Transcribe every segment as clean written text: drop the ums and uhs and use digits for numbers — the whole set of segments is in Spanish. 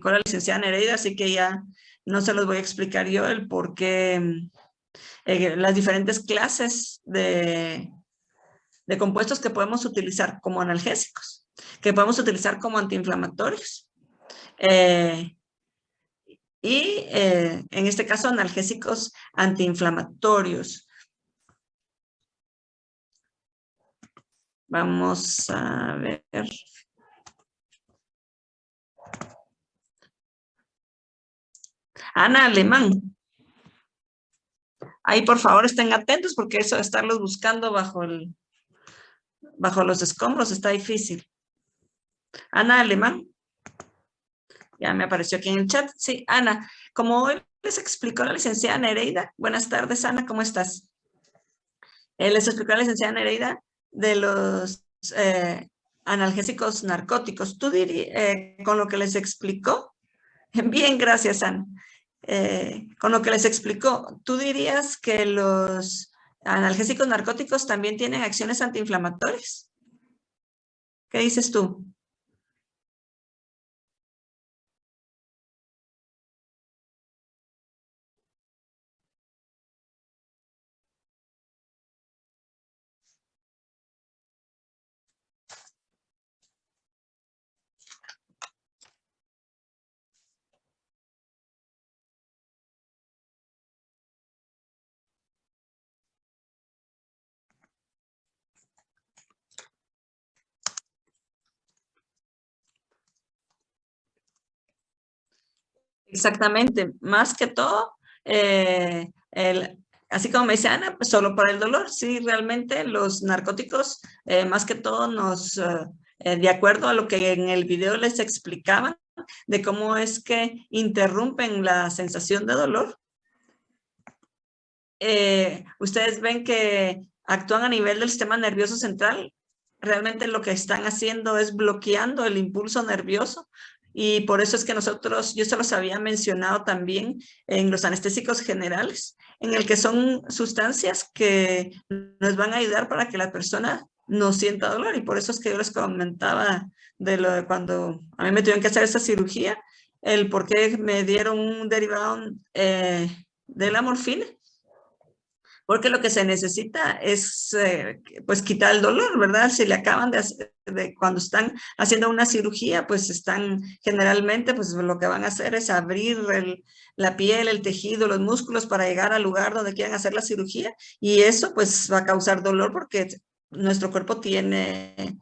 la licenciada Nereida, así que ya no se los voy a explicar yo el por qué las diferentes clases de compuestos que podemos utilizar como analgésicos, que podemos utilizar como antiinflamatorios. En este caso, analgésicos antiinflamatorios. Vamos a ver. Ana Alemán. Ahí, por favor, estén atentos porque eso de estarlos buscando bajo los escombros está difícil. Ana Alemán. Ya me apareció aquí en el chat. Sí, Ana, como hoy les explicó la licenciada Nereida. Buenas tardes, Ana, ¿cómo estás? Les explicó la licenciada Nereida de los analgésicos narcóticos. Tú dirías, con lo que les explicó, bien, gracias, Ana. Con lo que les explicó, ¿tú dirías que los analgésicos narcóticos también tienen acciones antiinflamatorias? ¿Qué dices tú? Exactamente, más que todo, así como me dice Ana, pues solo para el dolor, sí, realmente los narcóticos, más que todo de acuerdo a lo que en el video les explicaban, de cómo es que interrumpen la sensación de dolor, ustedes ven que actúan a nivel del sistema nervioso central, realmente lo que están haciendo es bloqueando el impulso nervioso y por eso es que yo se los había mencionado también en los anestésicos generales, en el que son sustancias que nos van a ayudar para que la persona no sienta dolor y por eso es que yo les comentaba de lo de cuando a mí me tuvieron que hacer esa cirugía, el por qué me dieron un derivado de la morfina porque lo que se necesita es pues quitar el dolor, ¿verdad? Si le acaban de hacer, cuando están haciendo una cirugía, pues están generalmente, pues lo que van a hacer es abrir la piel, el tejido, los músculos para llegar al lugar donde quieran hacer la cirugía y eso pues va a causar dolor porque nuestro cuerpo tiene,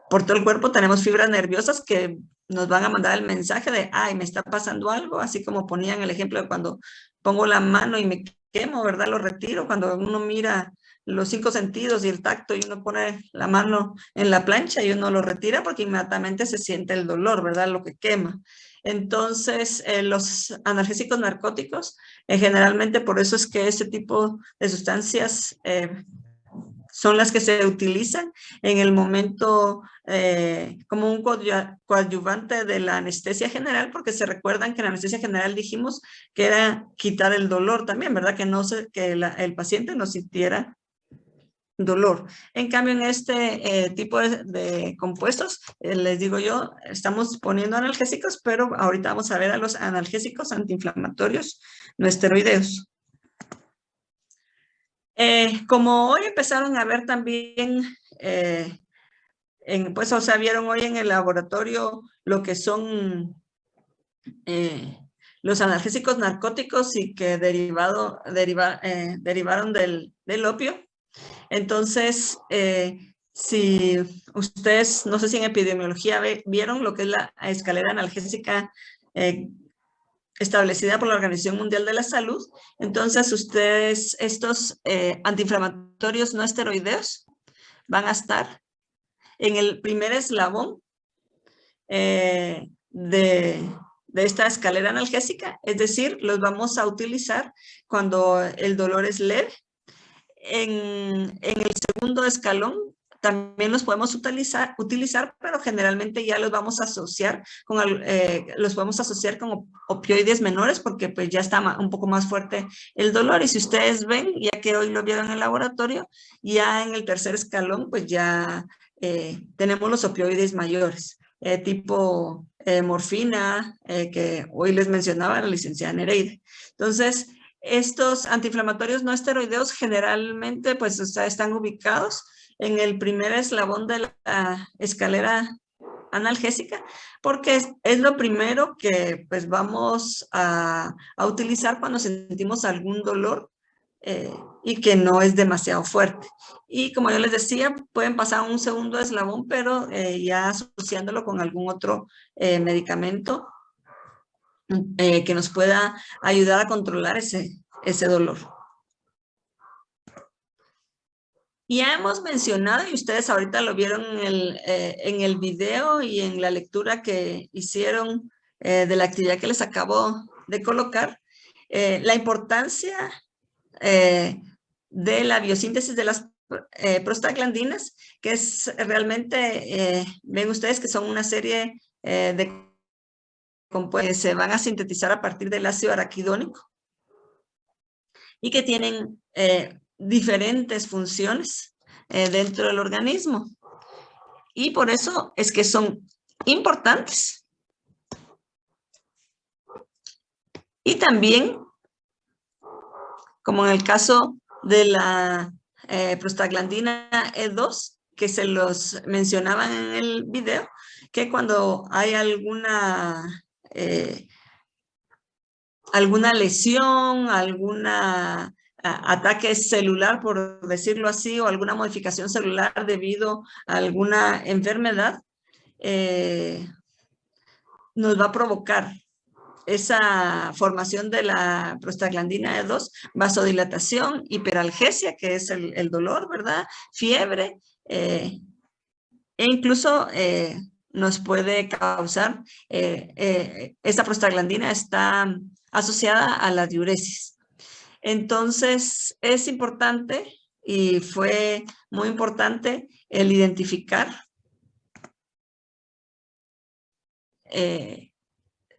por todo el cuerpo tenemos fibras nerviosas que nos van a mandar el mensaje de, ay, me está pasando algo, así como ponían el ejemplo de cuando pongo la mano y me quemo, ¿verdad? Lo retiro. Cuando uno mira los 5 sentidos y el tacto y uno pone la mano en la plancha y uno lo retira porque inmediatamente se siente el dolor, ¿verdad? Lo que quema. Entonces, los analgésicos narcóticos, generalmente por eso es que este tipo de sustancias son las que se utilizan en el momento como un coadyuvante de la anestesia general, porque se recuerdan que en la anestesia general dijimos que era quitar el dolor también, ¿verdad? Que el paciente no sintiera dolor. En cambio, en este tipo de compuestos, les digo yo, estamos poniendo analgésicos, pero ahorita vamos a ver a los analgésicos antiinflamatorios no esteroideos. Como hoy empezaron a ver también, pues, o sea, vieron hoy en el laboratorio lo que son los analgésicos narcóticos y que derivaron del opio. Entonces, si ustedes, no sé si en epidemiología vieron lo que es la escalera analgésica establecida por la Organización Mundial de la Salud. Entonces, ustedes, estos antiinflamatorios no esteroideos van a estar en el primer eslabón de esta escalera analgésica, es decir, los vamos a utilizar cuando el dolor es leve. En el segundo escalón también los podemos utilizar, pero generalmente ya los vamos a asociar con opioides menores porque pues ya está un poco más fuerte el dolor. Y si ustedes ven, ya que hoy lo vieron en el laboratorio, ya en el tercer escalón pues ya tenemos los opioides mayores, tipo morfina, que hoy les mencionaba la licenciada Nereida. Entonces, estos antiinflamatorios no esteroideos generalmente pues están ubicados en el primer eslabón de la escalera analgésica, porque es lo primero que pues vamos a utilizar cuando sentimos algún dolor y que no es demasiado fuerte. Y como yo les decía, pueden pasar a un segundo eslabón, pero ya asociándolo con algún otro medicamento que nos pueda ayudar a controlar ese dolor. Ya hemos mencionado, y ustedes ahorita lo vieron en el video y en la lectura que hicieron de la actividad que les acabo de colocar, la importancia de la biosíntesis de las prostaglandinas, que es realmente, ven ustedes que son una serie de compuestos que se van a sintetizar a partir del ácido araquidónico y que tienen diferentes funciones dentro del organismo. Y por eso es que son importantes. Y también, como en el caso de la prostaglandina E2, que se los mencionaban en el video, que cuando hay alguna lesión, alguna ataque celular, por decirlo así, o alguna modificación celular debido a alguna enfermedad, nos va a provocar esa formación de la prostaglandina E2, vasodilatación, hiperalgesia, que es el dolor, ¿verdad? Fiebre, e incluso nos puede causar, esta prostaglandina está asociada a la diuresis. Entonces, es importante y fue muy importante el identificar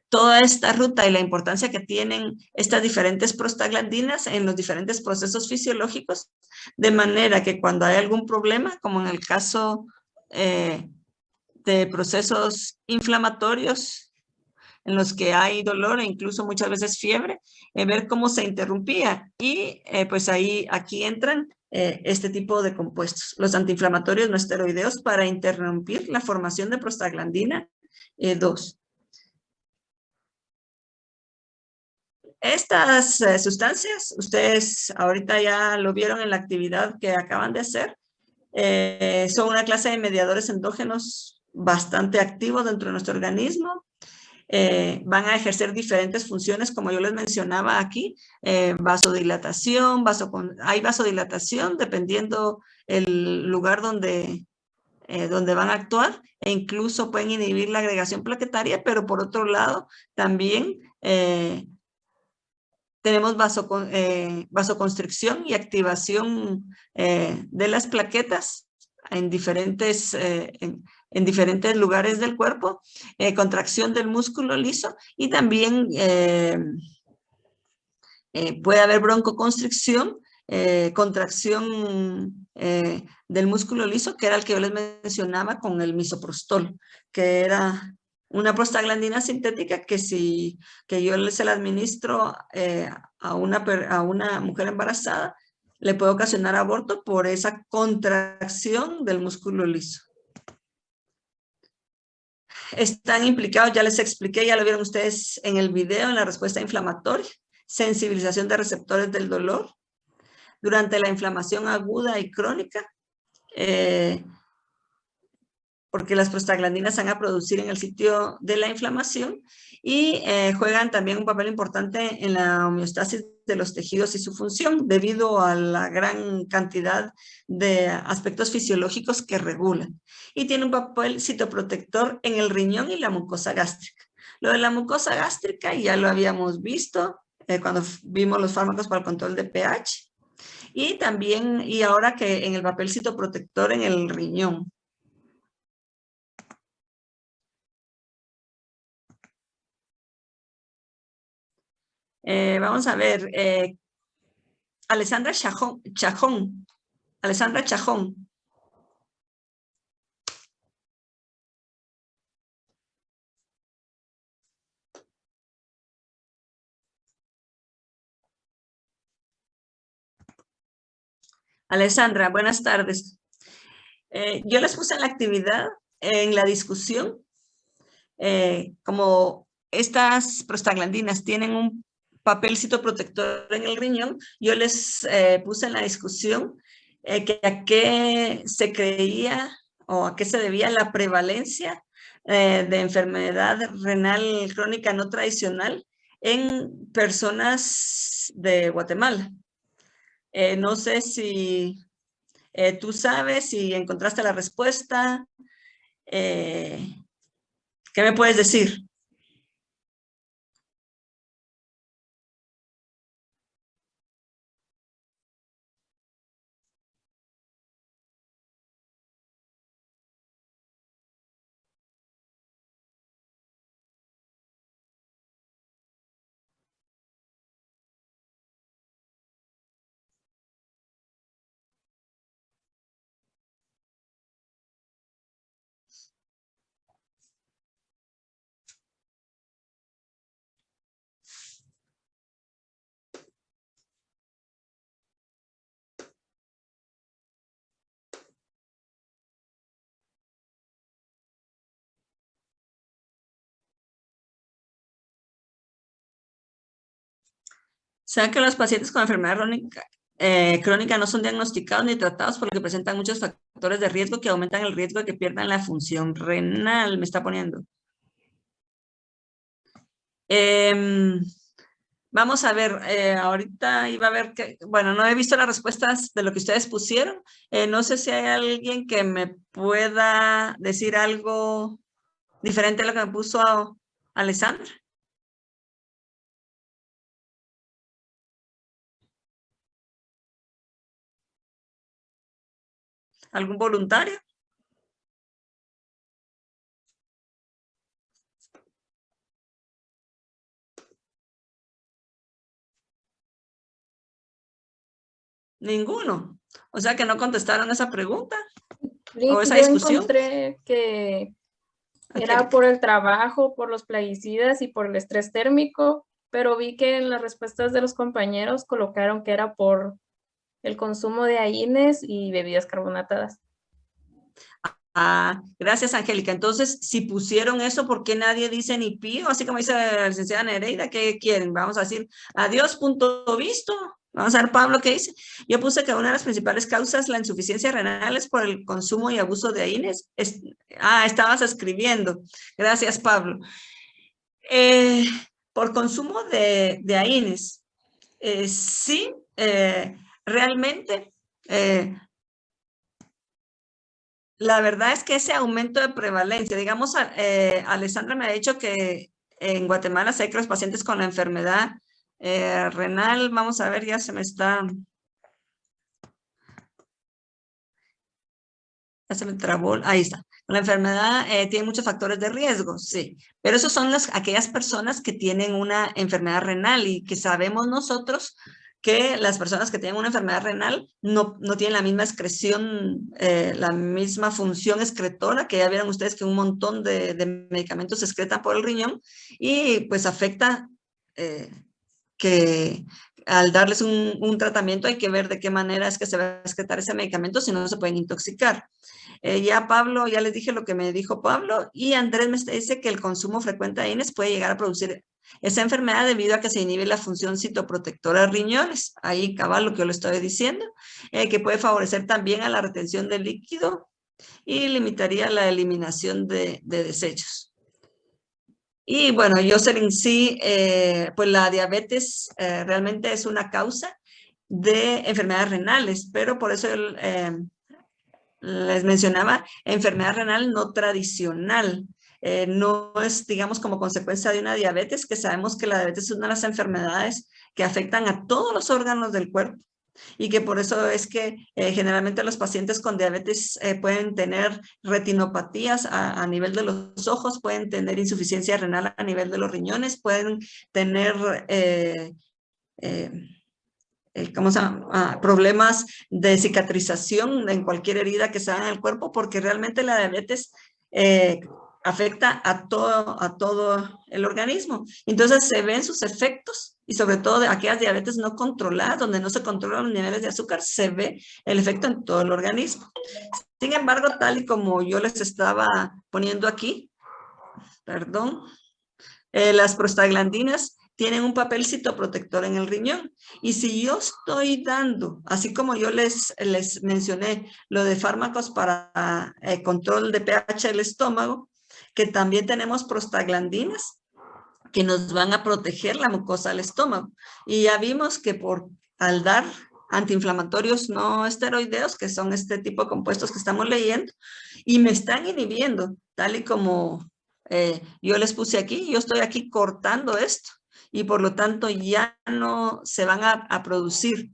toda esta ruta y la importancia que tienen estas diferentes prostaglandinas en los diferentes procesos fisiológicos, de manera que cuando hay algún problema, como en el caso de procesos inflamatorios, en los que hay dolor e incluso muchas veces fiebre, ver cómo se interrumpía. Y pues aquí entran este tipo de compuestos, los antiinflamatorios no esteroideos, para interrumpir la formación de prostaglandina 2. Estas sustancias, ustedes ahorita ya lo vieron en la actividad que acaban de hacer, son una clase de mediadores endógenos bastante activos dentro de nuestro organismo. Van a ejercer diferentes funciones, como yo les mencionaba aquí, vasodilatación, hay vasodilatación dependiendo el lugar donde van a actuar, e incluso pueden inhibir la agregación plaquetaria, pero por otro lado también tenemos vasoconstricción y activación de las plaquetas en diferentes lugares del cuerpo, contracción del músculo liso, y también puede haber broncoconstricción, contracción del músculo liso, que era el que yo les mencionaba con el misoprostol, que era una prostaglandina sintética que yo se la administro a una mujer embarazada, le puede ocasionar aborto por esa contracción del músculo liso. Están implicados, ya les expliqué, ya lo vieron ustedes en el video, en la respuesta inflamatoria, sensibilización de receptores del dolor, durante la inflamación aguda y crónica, porque las prostaglandinas se van a producir en el sitio de la inflamación, y juegan también un papel importante en la homeostasis de los tejidos y su función, debido a la gran cantidad de aspectos fisiológicos que regulan. Y tiene un papel citoprotector en el riñón y la mucosa gástrica. Lo de la mucosa gástrica ya lo habíamos visto cuando vimos los fármacos para el control de pH, y también, y ahora que en el papel citoprotector en el riñón. Vamos a ver, Alessandra Chajón. Alessandra Chajón. Alessandra, buenas tardes. Yo les puse en la actividad, en la discusión, como estas prostaglandinas tienen un papel citoprotector en el riñón, yo les puse en la discusión que a qué se creía o a qué se debía la prevalencia de enfermedad renal crónica no tradicional en personas de Guatemala. No sé si tú sabes, si encontraste la respuesta. Eh, ¿Qué me puedes decir? ¿Saben que los pacientes con enfermedad crónica no son diagnosticados ni tratados porque presentan muchos factores de riesgo que aumentan el riesgo de que pierdan la función renal? Me está poniendo. Em, Vamos a ver, ahorita iba a ver que, bueno, no he visto las respuestas de lo que ustedes pusieron. No sé si hay alguien que me pueda decir algo diferente a lo que me puso Alessandra. ¿Algún voluntario? Ninguno. O sea que no contestaron esa pregunta o esa Yo discusión. encontré que era Angélica. por el trabajo, por los plaguicidas y por el estrés térmico, pero vi que en las respuestas de los compañeros colocaron que era por el consumo de AINES y bebidas carbonatadas. Ah, gracias, Angélica. Entonces, si pusieron eso, ¿por qué nadie dice ni pío? Así como dice la licenciada Nereida, ¿qué quieren? Vamos a decir, adiós, punto visto. Vamos a ver, Pablo, ¿qué dice? Yo puse que una de las principales causas, la insuficiencia renal, es por el consumo y abuso de AINES. Estabas escribiendo. Gracias, Pablo. Eh, por consumo de AINES. Sí, realmente la verdad es que ese aumento de prevalencia, digamos, Alessandra me ha dicho que en Guatemala se hay que los pacientes con la enfermedad renal, vamos a ver, ya se me trabó, ahí está. La enfermedad tiene muchos factores de riesgo, sí, pero esos son aquellas personas que tienen una enfermedad renal y que sabemos nosotros que las personas que tienen una enfermedad renal no tienen la misma excreción, la misma función excretora, que ya vieron ustedes que un montón de medicamentos se excretan por el riñón y pues afecta eh, que al darles un tratamiento hay que ver de qué manera es que se va a excretar ese medicamento, si no se pueden intoxicar. Ya Pablo, ya les dije lo que me dijo Pablo, y Andrés me dice que el consumo frecuente de AINES puede llegar a producir esa enfermedad debido a que se inhibe la función citoprotectora de riñones. Ahí cabal lo que yo le estoy diciendo, que puede favorecer también a la retención de líquido y limitaría la eliminación de desechos. Y bueno, Jocelyn, sí, pues la diabetes realmente es una causa de enfermedades renales, pero por eso les mencionaba enfermedad renal no tradicional. No es, digamos, como consecuencia de una diabetes, que sabemos que la diabetes es una de las enfermedades que afectan a todos los órganos del cuerpo y que por eso es que generalmente los pacientes con diabetes pueden tener retinopatías a nivel de los ojos, pueden tener insuficiencia renal a nivel de los riñones, pueden tener eh, ¿cómo se llama? Problemas de cicatrización en cualquier herida que se haga en el cuerpo, porque realmente la diabetes afecta a todo el organismo. Entonces se ven sus efectos y sobre todo de aquellas diabetes no controladas, donde no se controlan los niveles de azúcar, se ve el efecto en todo el organismo. Sin embargo, tal y como yo les estaba poniendo aquí, perdón, las prostaglandinas tienen un papel citoprotector en el riñón. Y si yo estoy dando, así como yo les mencioné, lo de fármacos para control de pH del estómago, que también tenemos prostaglandinas que nos van a proteger la mucosa del estómago. Y ya vimos que al dar antiinflamatorios no esteroideos, que son este tipo de compuestos que estamos leyendo, y me están inhibiendo, tal y como yo les puse aquí, yo estoy aquí cortando esto, y por lo tanto ya no se van a producir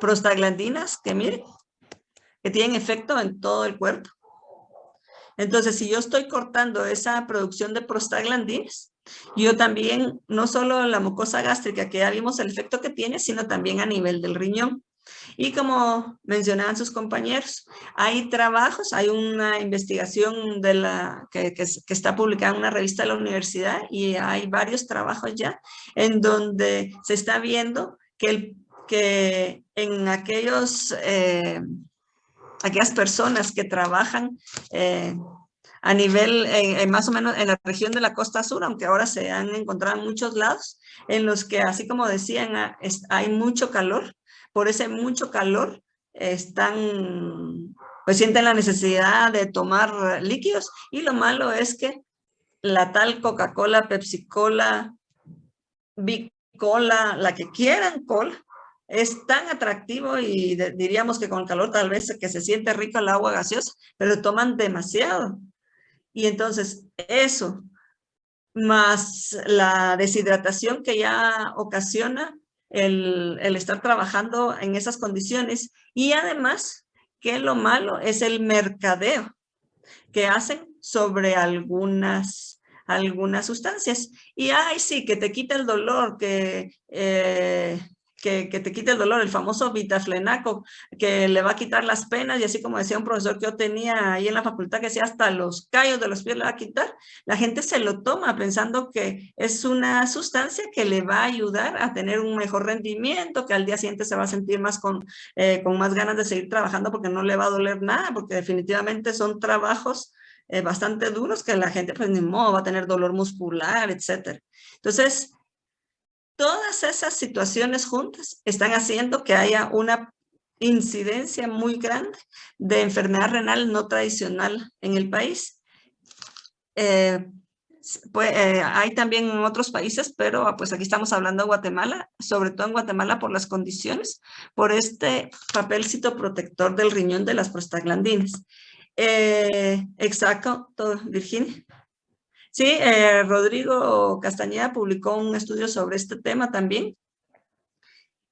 prostaglandinas que miren, que tienen efecto en todo el cuerpo. Entonces, si yo estoy cortando esa producción de prostaglandinas, yo también, no solo la mucosa gástrica, que ya vimos el efecto que tiene, sino también a nivel del riñón. Y como mencionaban sus compañeros, hay trabajos, hay una investigación que está publicada en una revista de la universidad y hay varios trabajos ya en donde se está viendo que en aquellas personas que trabajan a nivel, más o menos en la región de la costa sur, aunque ahora se han encontrado en muchos lados, en los que, así como decían, hay mucho calor. Por ese mucho calor pues sienten la necesidad de tomar líquidos. Y lo malo es que la tal Coca-Cola, Pepsi-Cola, Big-Cola, la que quieran cola, es tan atractivo y diríamos que con el calor tal vez que se siente rico el agua gaseosa, pero toman demasiado. Y entonces eso, más la deshidratación que ya ocasiona el estar trabajando en esas condiciones. Y además, que lo malo es el mercadeo que hacen sobre algunas sustancias. Y ay, sí, que te quita el dolor, que te quita el dolor, el famoso vitaflenaco, que le va a quitar las penas, y así como decía un profesor que yo tenía ahí en la facultad, que decía hasta los callos de los pies le va a quitar, la gente se lo toma pensando que es una sustancia que le va a ayudar a tener un mejor rendimiento, que al día siguiente se va a sentir más con más ganas de seguir trabajando porque no le va a doler nada, porque definitivamente son trabajos bastante duros que la gente pues ni modo va a tener dolor muscular, etcétera. Entonces, todas esas situaciones juntas están haciendo que haya una incidencia muy grande de enfermedad renal no tradicional en el país. Hay también en otros países, pero pues aquí estamos hablando de Guatemala, sobre todo en Guatemala por las condiciones, por este papel citoprotector del riñón de las prostaglandinas. Exacto, Virginia. Sí, Rodrigo Castañeda publicó un estudio sobre este tema también.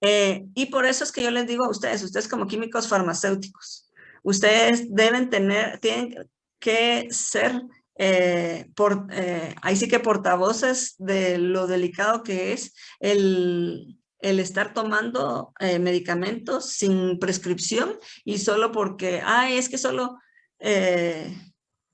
Y por eso es que yo les digo a ustedes como químicos farmacéuticos, ustedes tienen que ser, ahí sí que portavoces de lo delicado que es el estar tomando medicamentos sin prescripción y solo porque, es que solo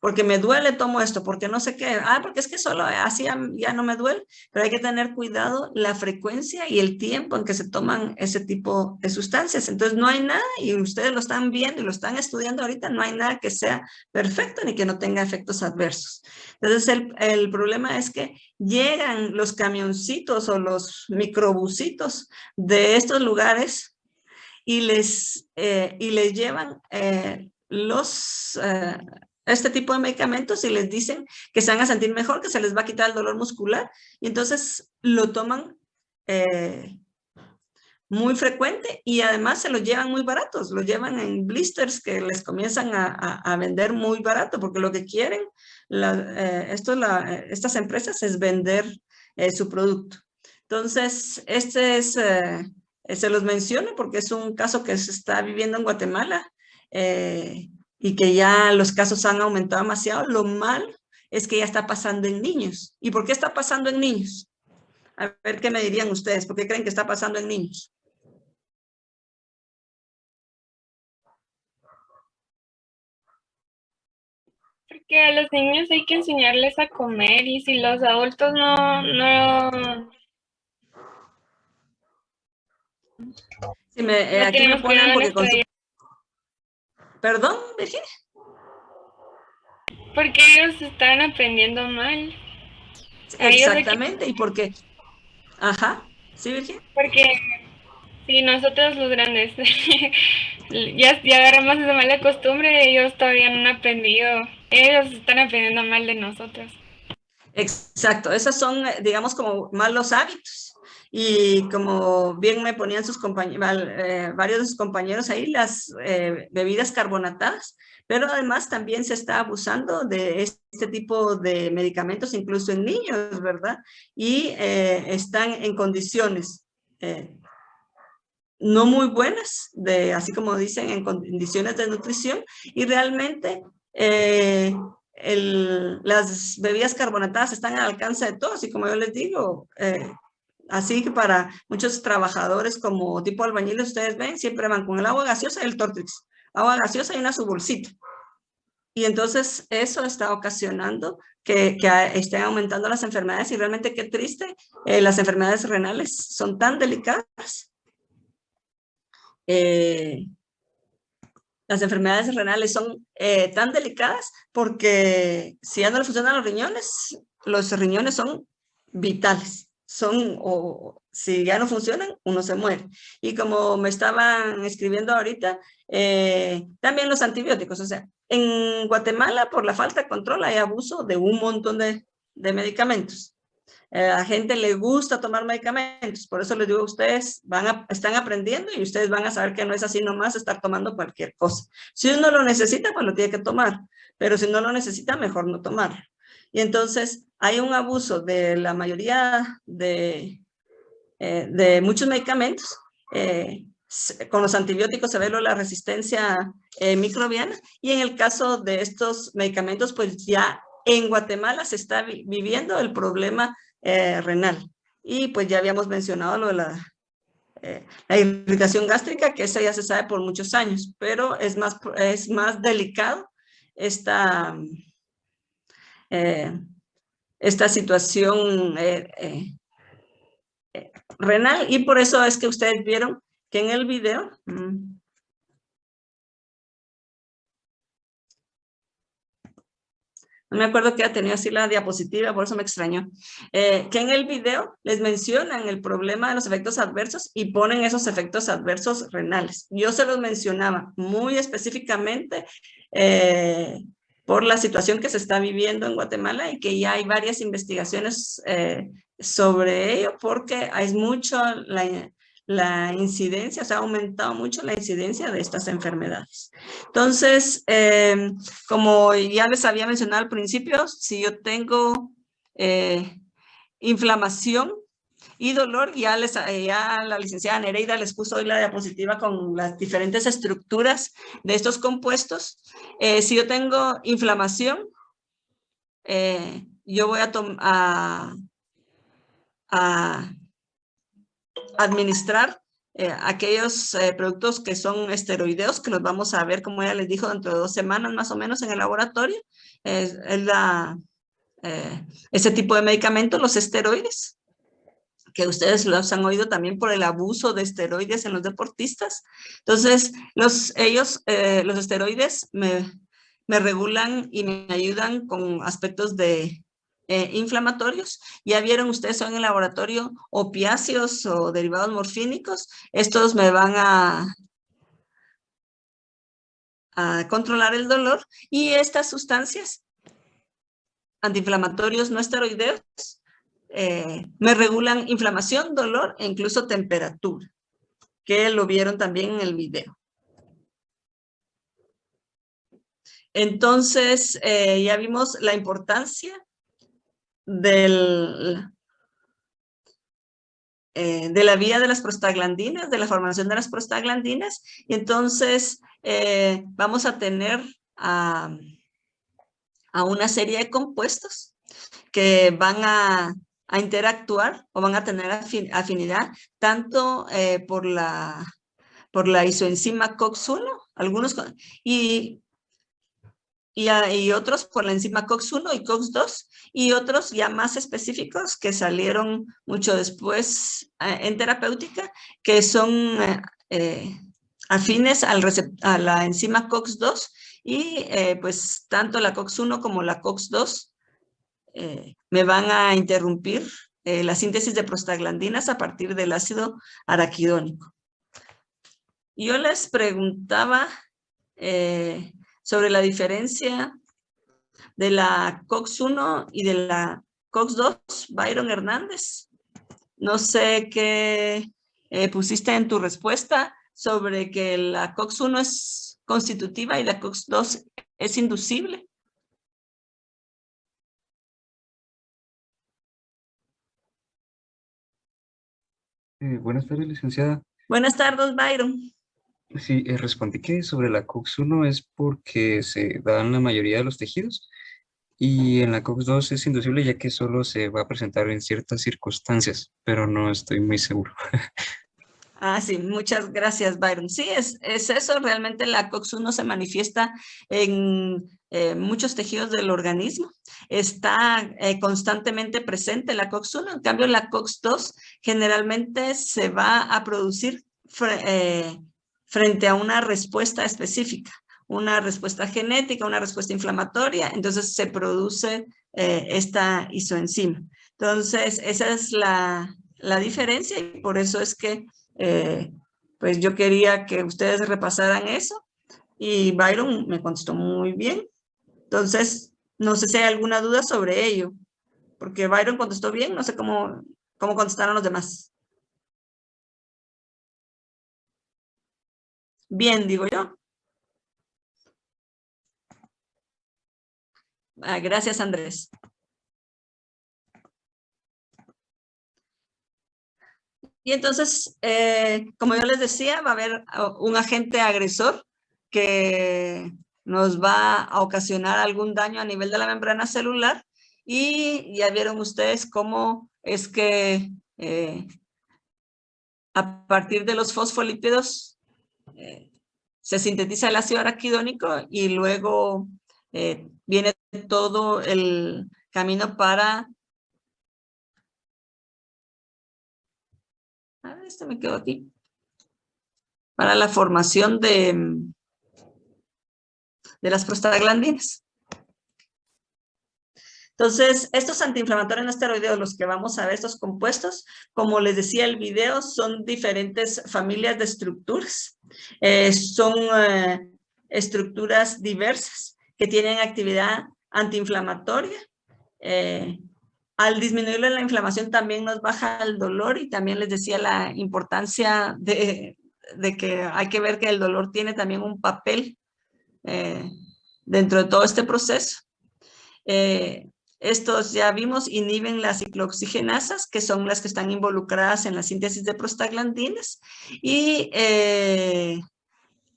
porque me duele tomo esto, porque no sé qué, porque es que solo así ya no me duele, pero hay que tener cuidado la frecuencia y el tiempo en que se toman ese tipo de sustancias. Entonces no hay nada, y ustedes lo están viendo y lo están estudiando ahorita, no hay nada que sea perfecto ni que no tenga efectos adversos. Entonces el problema es que llegan los camioncitos o los microbusitos de estos lugares y les llevan este tipo de medicamentos y les dicen que se van a sentir mejor, que se les va a quitar el dolor muscular, y entonces lo toman muy frecuente y además se los llevan muy baratos, lo llevan en blisters que les comienzan a vender muy barato, porque lo que quieren estas empresas es vender su producto. Entonces, se los menciono porque es un caso que se está viviendo en Guatemala y que ya los casos han aumentado demasiado. Lo malo es que ya está pasando en niños. ¿Y por qué está pasando en niños? A ver qué me dirían ustedes. ¿Por qué creen que está pasando en niños? que a los niños hay que enseñarles a comer y si los adultos no Sí, aquí me tenemos ponen cuidado en porque nuestra dieta, Perdón, Virginia. porque ellos están aprendiendo mal. A ellos hay que, Exactamente, y porque, ajá, sí, Virginia. porque si nosotros los grandes ya agarramos esa mala costumbre, ellos todavía no han aprendido. Ellos están aprendiendo mal de nosotros. Exacto, esos son, digamos, como malos hábitos. Y como bien me ponían sus varios de sus compañeros ahí, las bebidas carbonatadas, pero además también se está abusando de este tipo de medicamentos, incluso en niños, ¿verdad? Y están en condiciones no muy buenas, así como dicen, en condiciones de nutrición, y realmente las bebidas carbonatadas están al alcance de todos, y como yo les digo, así que para muchos trabajadores como tipo albañiles, ustedes ven, siempre van con el agua gaseosa y el Tortrix, agua gaseosa y su bolsita. Y entonces eso está ocasionando que estén aumentando las enfermedades, y realmente qué triste, las enfermedades renales son tan delicadas. Las enfermedades renales son tan delicadas porque si ya no le funcionan los riñones son vitales. O si ya no funcionan, uno se muere. Y como me estaban escribiendo ahorita, también los antibióticos. O sea, en Guatemala, por la falta de control, hay abuso de un montón de medicamentos. A la gente le gusta tomar medicamentos, por eso les digo, ustedes están aprendiendo y ustedes van a saber que no es así nomás estar tomando cualquier cosa. Si uno lo necesita, pues lo tiene que tomar, pero si no lo necesita, mejor no tomar. Y entonces hay un abuso de la mayoría de muchos medicamentos. Con los antibióticos se ve la resistencia microbiana, y en el caso de estos medicamentos, pues ya en Guatemala se está viviendo el problema renal. Y pues ya habíamos mencionado lo de la irritación gástrica, que eso ya se sabe por muchos años, pero es más delicado esta situación renal, y por eso es que ustedes vieron que en el video, no me acuerdo que ya tenía así la diapositiva, por eso me extrañó, que en el video les mencionan el problema de los efectos adversos y ponen esos efectos adversos renales. Yo se los mencionaba muy específicamente por la situación que se está viviendo en Guatemala, y que ya hay varias investigaciones sobre ello, porque hay mucho la incidencia, se ha aumentado mucho la incidencia de estas enfermedades. Entonces, como ya les había mencionado al principio, si yo tengo inflamación y dolor, ya la licenciada Nereida les puso hoy la diapositiva con las diferentes estructuras de estos compuestos. Si yo tengo inflamación, yo voy a administrar aquellos productos que son esteroideos, que los vamos a ver, como ella les dijo, dentro de 2 semanas más o menos en el laboratorio. Ese tipo de medicamentos, los esteroides, que ustedes los han oído también por el abuso de esteroides en los deportistas. Entonces, los esteroides me regulan y me ayudan con aspectos de inflamatorios. Ya vieron ustedes en el laboratorio opiáceos o derivados morfínicos. Estos me van a controlar el dolor, y estas sustancias antiinflamatorios no esteroideos me regulan inflamación, dolor e incluso temperatura, que lo vieron también en el video. Entonces, ya vimos la importancia de la vía de las prostaglandinas, de la formación de las prostaglandinas, y entonces vamos a tener a una serie de compuestos que van a interactuar o van a tener afinidad tanto por la isoenzima COX-1, algunos, y y otros por la enzima COX-1 y COX-2, y otros ya más específicos que salieron mucho después en terapéutica, que son afines a la enzima COX-2, y pues tanto la COX-1 como la COX-2 me van a interrumpir la síntesis de prostaglandinas a partir del ácido araquidónico. Yo les preguntaba sobre la diferencia de la COX-1 y de la COX-2, Byron Hernández. No sé qué pusiste en tu respuesta sobre que la COX-1 es constitutiva y la COX-2 es inducible. Buenas tardes, licenciada. Buenas tardes, Byron. Sí, respondí que sobre la COX-1 es porque se da en la mayoría de los tejidos y en la COX-2 es inducible ya que solo se va a presentar en ciertas circunstancias, pero no estoy muy seguro. Ah, sí, muchas gracias, Byron. Sí, es eso, realmente la COX-1 se manifiesta en muchos tejidos del organismo. Está constantemente presente la COX-1, en cambio la COX-2 generalmente se va a producir frente a una respuesta específica, una respuesta genética, una respuesta inflamatoria, entonces se produce esta isoenzima. Entonces, esa es la diferencia y por eso es que pues yo quería que ustedes repasaran eso y Byron me contestó muy bien. Entonces, no sé si hay alguna duda sobre ello, porque Byron contestó bien, no sé cómo contestaron los demás. Bien, digo yo. Gracias, Andrés. Y entonces, como yo les decía, va a haber un agente agresor que nos va a ocasionar algún daño a nivel de la membrana celular y ya vieron ustedes cómo es que a partir de los fosfolípidos se sintetiza el ácido araquidónico y luego viene todo el camino para... esto me quedó aquí. Para la formación de las prostaglandinas. Entonces, estos antiinflamatorios no esteroideos, los que vamos a ver, estos compuestos, como les decía el video, son diferentes familias de estructuras. Son estructuras diversas que tienen actividad antiinflamatoria. Al disminuir la inflamación también nos baja el dolor y también les decía la importancia de que hay que ver que el dolor tiene también un papel dentro de todo este proceso. Estos ya vimos inhiben las ciclooxigenasas, que son las que están involucradas en la síntesis de prostaglandinas y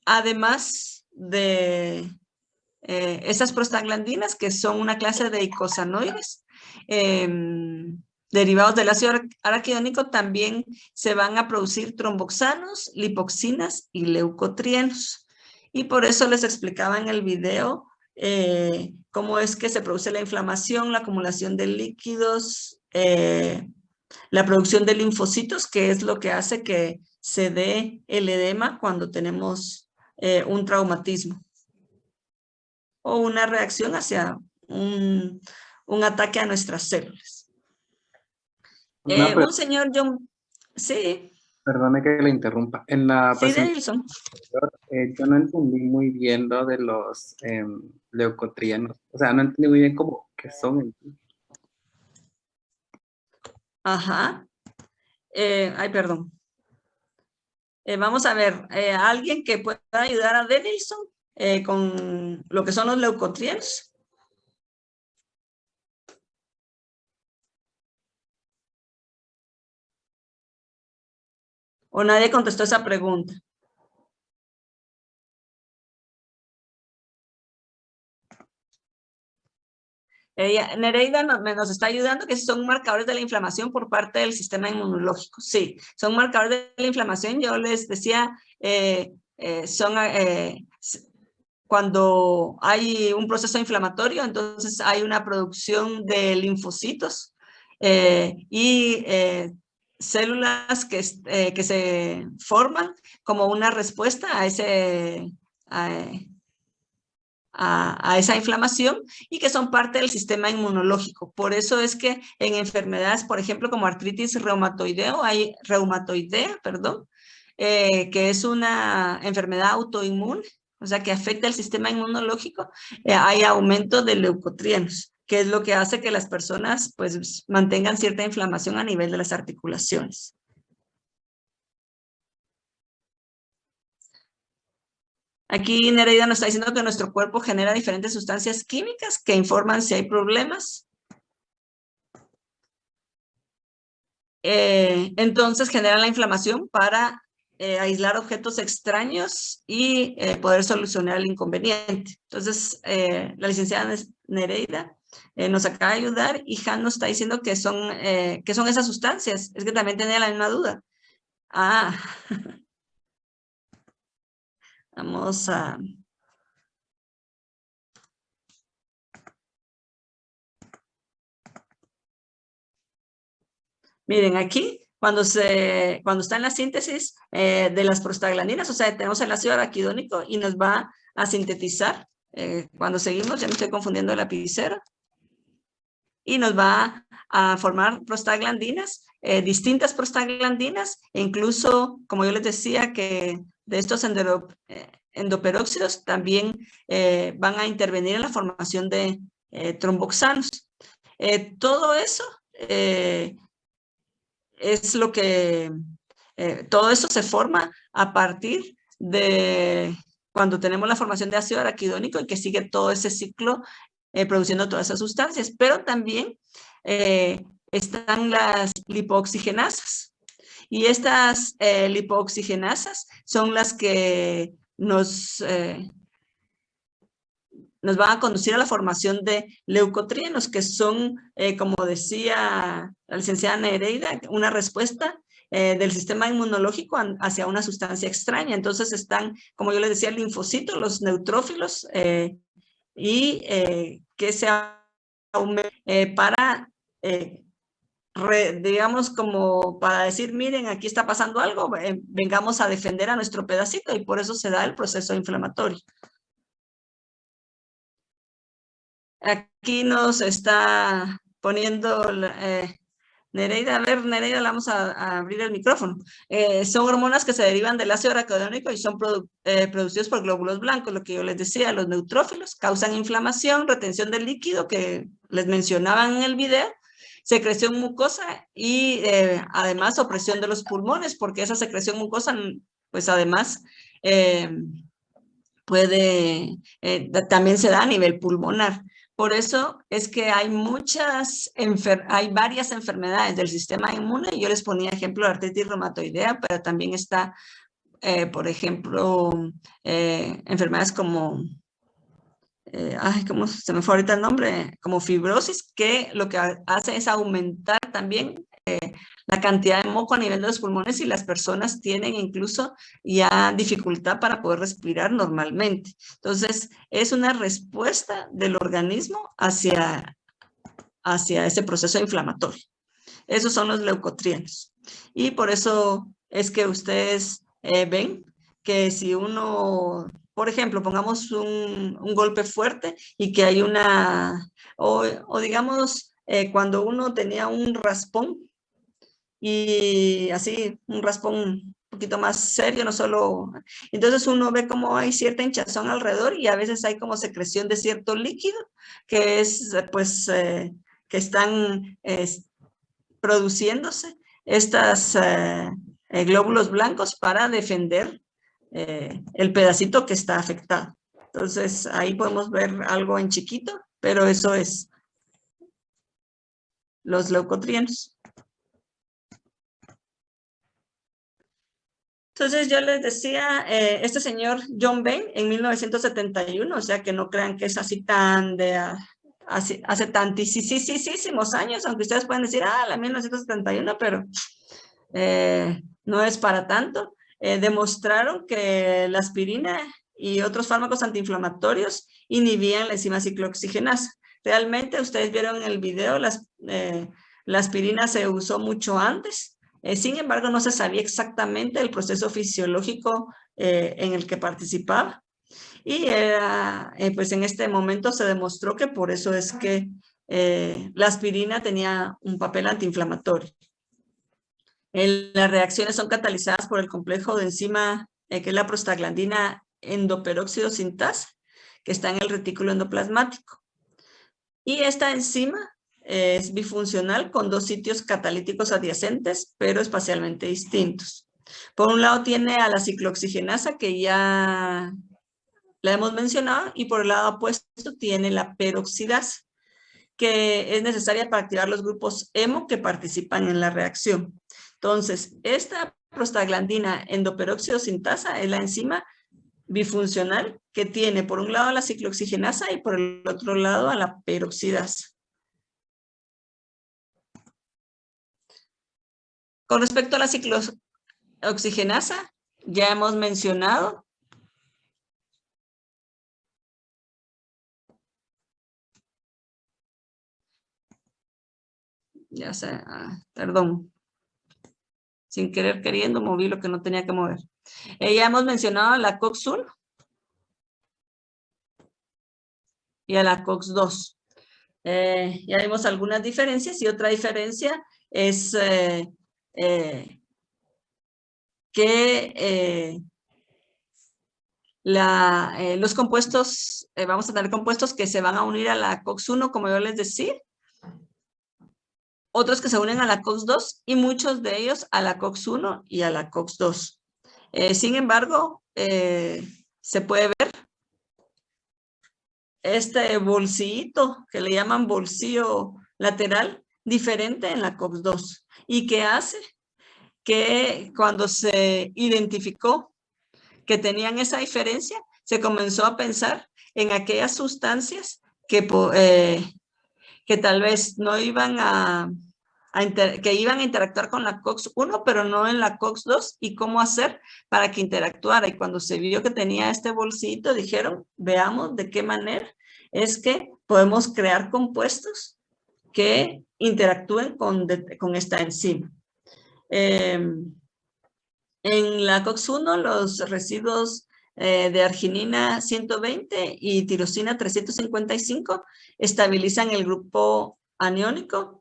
además de esas prostaglandinas que son una clase de icosanoides derivados del ácido araquidónico, también se van a producir tromboxanos, lipoxinas y leucotrienos. Y por eso les explicaba en el video cómo es que se produce la inflamación, la acumulación de líquidos, la producción de linfocitos, que es lo que hace que se dé el edema cuando tenemos un traumatismo o una reacción hacia un ataque a nuestras células. Un señor John, sí. Perdone que le interrumpa. En la Sí, Denilson. Yo no entendí muy bien lo de los leucotrienos. O sea, no entendí muy bien cómo qué son. Ajá. Ay, perdón. Vamos a ver, alguien que pueda ayudar a Denilson con lo que son los leucotrienos. ¿O nadie contestó esa pregunta? Nereida nos está ayudando que son marcadores de la inflamación por parte del sistema inmunológico. Sí, son marcadores de la inflamación. Yo les decía, cuando hay un proceso inflamatorio, entonces hay una producción de linfocitos y células que se forman como una respuesta a esa inflamación y que son parte del sistema inmunológico. Por eso es que en enfermedades, por ejemplo, como artritis reumatoidea, que es una enfermedad autoinmune, o sea, que afecta el sistema inmunológico, hay aumento de leucotrienos, que es lo que hace que las personas pues mantengan cierta inflamación a nivel de las articulaciones. Aquí Nereida nos está diciendo que nuestro cuerpo genera diferentes sustancias químicas que informan si hay problemas. Entonces generan la inflamación para aislar objetos extraños y poder solucionar el inconveniente. Entonces, la licenciada Nereida nos acaba de ayudar y Han nos está diciendo que son esas sustancias. Es que también tenía la misma duda. Vamos a... Miren, aquí, cuando está en la síntesis de las prostaglandinas, o sea, tenemos el ácido araquidónico y nos va a sintetizar, cuando seguimos, ya me estoy confundiendo el lapicero, y nos va a formar prostaglandinas, distintas prostaglandinas, e incluso, como yo les decía, que de estos endoperóxidos también van a intervenir en la formación de tromboxanos. Todo eso es lo que, todo eso se forma a partir de cuando tenemos la formación de ácido araquidónico y que sigue todo ese ciclo produciendo todas esas sustancias, pero también están las lipooxigenasas. Y estas lipooxigenasas son las que nos van a conducir a la formación de leucotrienos, que son, como decía la licenciada Nereida, una respuesta del sistema inmunológico hacia una sustancia extraña. Entonces están, como yo les decía, linfocitos, los neutrófilos, y que se aumentan para, digamos, como para decir, miren, aquí está pasando algo, vengamos a defender a nuestro pedacito, y por eso se da el proceso inflamatorio. Aquí nos está poniendo Nereida. A ver, Nereida, le vamos a abrir el micrófono. Son hormonas que se derivan del ácido araquidónico y son producidos por glóbulos blancos, lo que yo les decía, los neutrófilos causan inflamación, retención del líquido que les mencionaban en el video, secreción mucosa y además opresión de los pulmones, porque esa secreción mucosa, pues además también se da a nivel pulmonar. Por eso es que hay varias enfermedades del sistema inmune. Yo les ponía ejemplo de artritis reumatoidea, pero también está, por ejemplo, enfermedades como, ¿cómo se me fue ahorita el nombre? Como fibrosis, que lo que hace es aumentar también la cantidad de moco a nivel de los pulmones y las personas tienen incluso ya dificultad para poder respirar normalmente. Entonces, es una respuesta del organismo hacia ese proceso inflamatorio. Esos son los leucotrienos. Y por eso es que ustedes ven que si uno, por ejemplo, pongamos un golpe fuerte y que hay o digamos, cuando uno tenía un raspón, y así un raspón un poquito más serio, no solo... Entonces uno ve como hay cierta hinchazón alrededor y a veces hay como secreción de cierto líquido que es, pues, que están produciéndose estos glóbulos blancos para defender el pedacito que está afectado. Entonces ahí podemos ver algo en chiquito, pero eso es los leucotrienos. Entonces yo les decía, este señor John Vane en 1971, o sea que no crean que es así tan hace tantísimos años, aunque ustedes pueden decir, la 1971, pero no es para tanto. Demostraron que la aspirina y otros fármacos antiinflamatorios inhibían la enzima ciclooxigenasa. Realmente, ustedes vieron en el video, la aspirina se usó mucho antes. Sin embargo, no se sabía exactamente el proceso fisiológico en el que participaba. Y pues en este momento se demostró que por eso es que la aspirina tenía un papel antiinflamatorio. Las reacciones son catalizadas por el complejo de enzima, que es la prostaglandina endoperóxido sintasa, que está en el retículo endoplasmático. Y esta enzima es bifuncional con dos sitios catalíticos adyacentes, pero espacialmente distintos. Por un lado tiene a la ciclooxigenasa, que ya la hemos mencionado, y por el lado opuesto tiene la peroxidasa, que es necesaria para activar los grupos hemo que participan en la reacción. Entonces, esta prostaglandina endoperóxido sintasa es la enzima bifuncional que tiene por un lado a la ciclooxigenasa y por el otro lado a la peroxidasa. Con respecto a la ciclooxigenasa, ya hemos mencionado perdón, sin querer queriendo moví lo que no tenía que mover. Ya hemos mencionado a la COX-1 y a la COX-2. Ya vimos algunas diferencias, y otra diferencia es que los compuestos, vamos a tener compuestos que se van a unir a la COX-1, como yo les decía, otros que se unen a la COX-2 y muchos de ellos a la COX-1 y a la COX-2. Sin embargo, se puede ver este bolsillito que le llaman bolsillo lateral diferente en la COX-2, y que hace que cuando se identificó que tenían esa diferencia, se comenzó a pensar en aquellas sustancias que tal vez no iban que iban a interactuar con la COX-1, pero no en la COX-2, y cómo hacer para que interactuara. Y cuando se vio que tenía este bolsito, dijeron, veamos de qué manera es que podemos crear compuestos que interactúen con esta enzima. En la COX-1, los residuos de arginina 120 y tirosina 355 estabilizan el grupo aniónico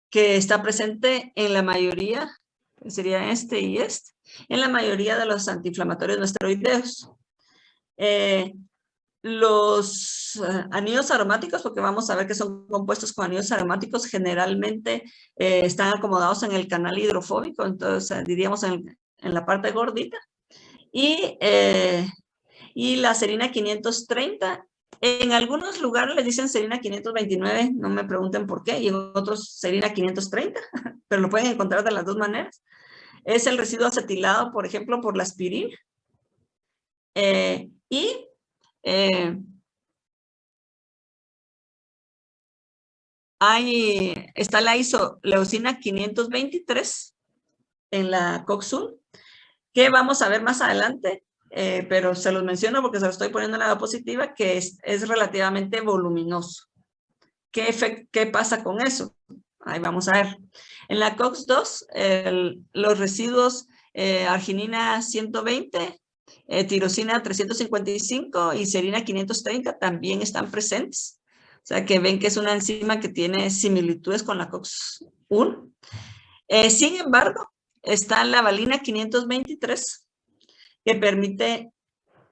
que está presente en la mayoría, sería este y este, en la mayoría de los antiinflamatorios no esteroideos. Los anillos aromáticos, porque vamos a ver que son compuestos con anillos aromáticos, generalmente están acomodados en el canal hidrofóbico, entonces diríamos en la parte gordita. Y la serina 530, en algunos lugares les dicen serina 529, no me pregunten por qué, y en otros serina 530, pero lo pueden encontrar de las dos maneras. Es el residuo acetilado, por ejemplo, por la aspirina. Está la isoleucina 523 en la COX-1, que vamos a ver más adelante, pero se los menciono porque se lo estoy poniendo en la diapositiva, que es relativamente voluminoso. ¿Qué pasa con eso? Ahí vamos a ver. En la COX-2, los residuos arginina 120, tirosina 355 y serina 530 también están presentes. O sea, que ven que es una enzima que tiene similitudes con la COX-1. Sin embargo, está la valina 523, que permite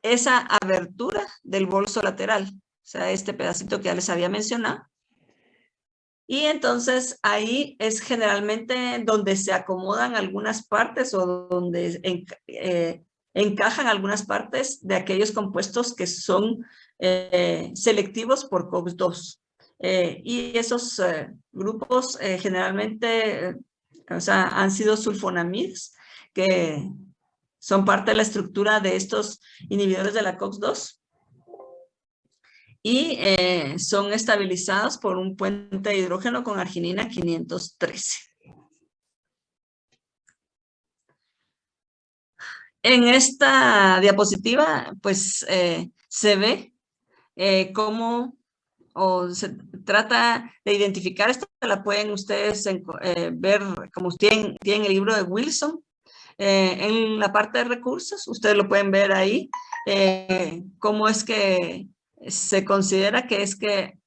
esa abertura del bolso lateral. O sea, este pedacito que ya les había mencionado. Y entonces ahí es generalmente donde se acomodan algunas partes o donde encajan algunas partes de aquellos compuestos que son selectivos por COX-2. Y esos grupos generalmente han sido sulfonamidas, que son parte de la estructura de estos inhibidores de la COX-2. Y son estabilizados por un puente de hidrógeno con arginina 513. En esta diapositiva, pues, se ve cómo se trata de identificar. Esto la pueden ustedes ver, como tienen el libro de Wilson. En la parte de recursos, ustedes lo pueden ver ahí, cómo es que se considera que es que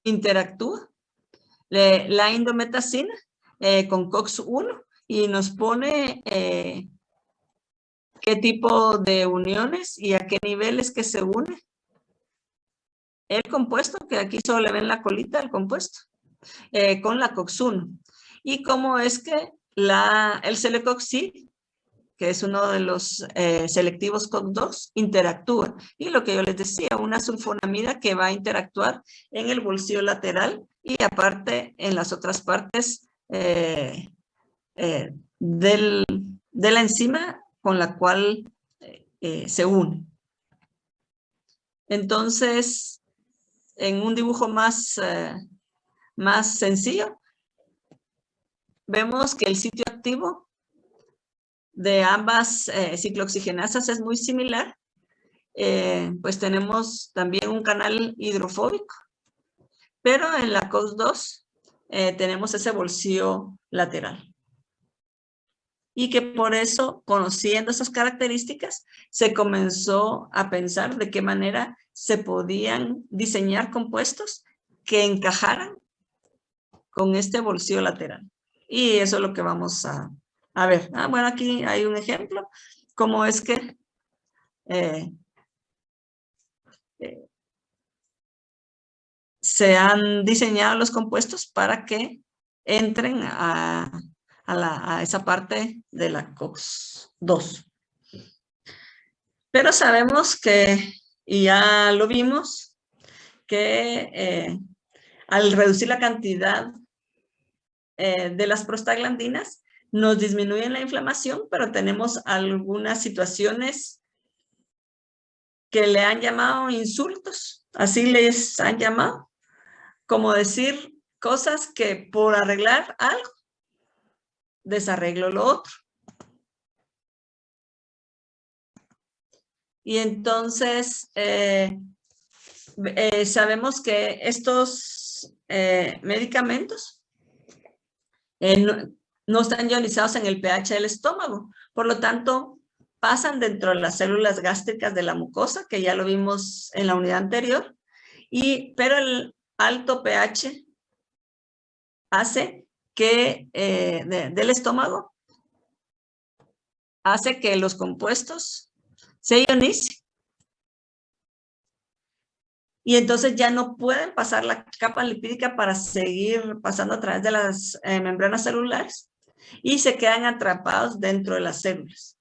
interactúa la indometacina con COX-1 y nos pone qué tipo de uniones y a qué niveles que se une el compuesto, que aquí solo le ven la colita del compuesto, con la COX-1. Y cómo es que el celecoxib, que es uno de los selectivos COX-2, interactúa. Y lo que yo les decía, una sulfonamida que va a interactuar en el bolsillo lateral y aparte en las otras partes de la enzima con la cual se une. Entonces, en un dibujo más sencillo, vemos que el sitio activo de ambas ciclooxigenasas es muy similar. Pues tenemos también un canal hidrofóbico, pero en la COX-2 tenemos ese bolsillo lateral. Y que por eso, conociendo esas características, se comenzó a pensar de qué manera se podían diseñar compuestos que encajaran con este bolsillo lateral. Y eso es lo que vamos a ver. Bueno, aquí hay un ejemplo, cómo es que se han diseñado los compuestos para que entren a esa parte de la COX-2. Pero sabemos que, y ya lo vimos, que al reducir la cantidad de las prostaglandinas, nos disminuye la inflamación, pero tenemos algunas situaciones que le han llamado insultos, así les han llamado, como decir cosas que por arreglar algo, desarreglo lo otro. Y entonces sabemos que estos medicamentos no están ionizados en el pH del estómago, por lo tanto pasan dentro de las células gástricas de la mucosa, que ya lo vimos en la unidad anterior, pero el alto pH hace que del estómago hace que los compuestos se ionicen. Y entonces ya no pueden pasar la capa lipídica para seguir pasando a través de las membranas celulares y se quedan atrapados dentro de las células.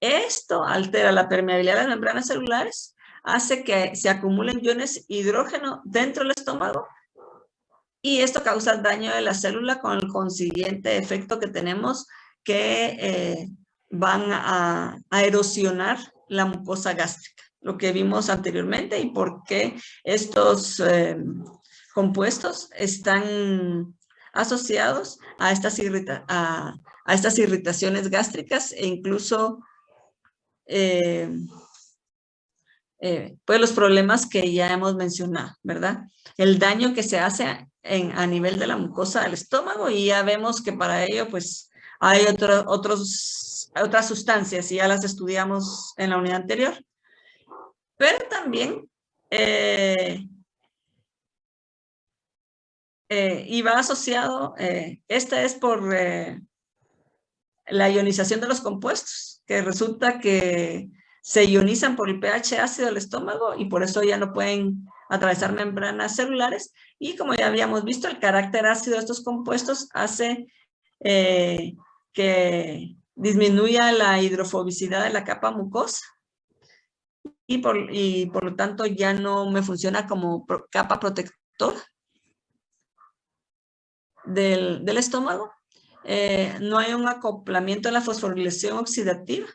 Esto altera la permeabilidad de las membranas celulares, hace que se acumulen iones hidrógeno dentro del estómago y esto causa daño de la célula con el consiguiente efecto que tenemos que van a erosionar la mucosa gástrica, lo que vimos anteriormente y por qué estos compuestos están asociados a estas irritaciones gástricas e incluso pues los problemas que ya hemos mencionado, ¿verdad? El daño que se hace a nivel de la mucosa del estómago y ya vemos que para ello pues hay otras sustancias y ya las estudiamos en la unidad anterior. Pero también y va asociado, esta es por la ionización de los compuestos, que resulta que se ionizan por el pH ácido del estómago y por eso ya no pueden atravesar membranas celulares. Y como ya habíamos visto, el carácter ácido de estos compuestos hace que disminuya la hidrofobicidad de la capa mucosa y por lo tanto ya no me funciona como capa protectora del estómago. No hay un acoplamiento en la fosforilación oxidativa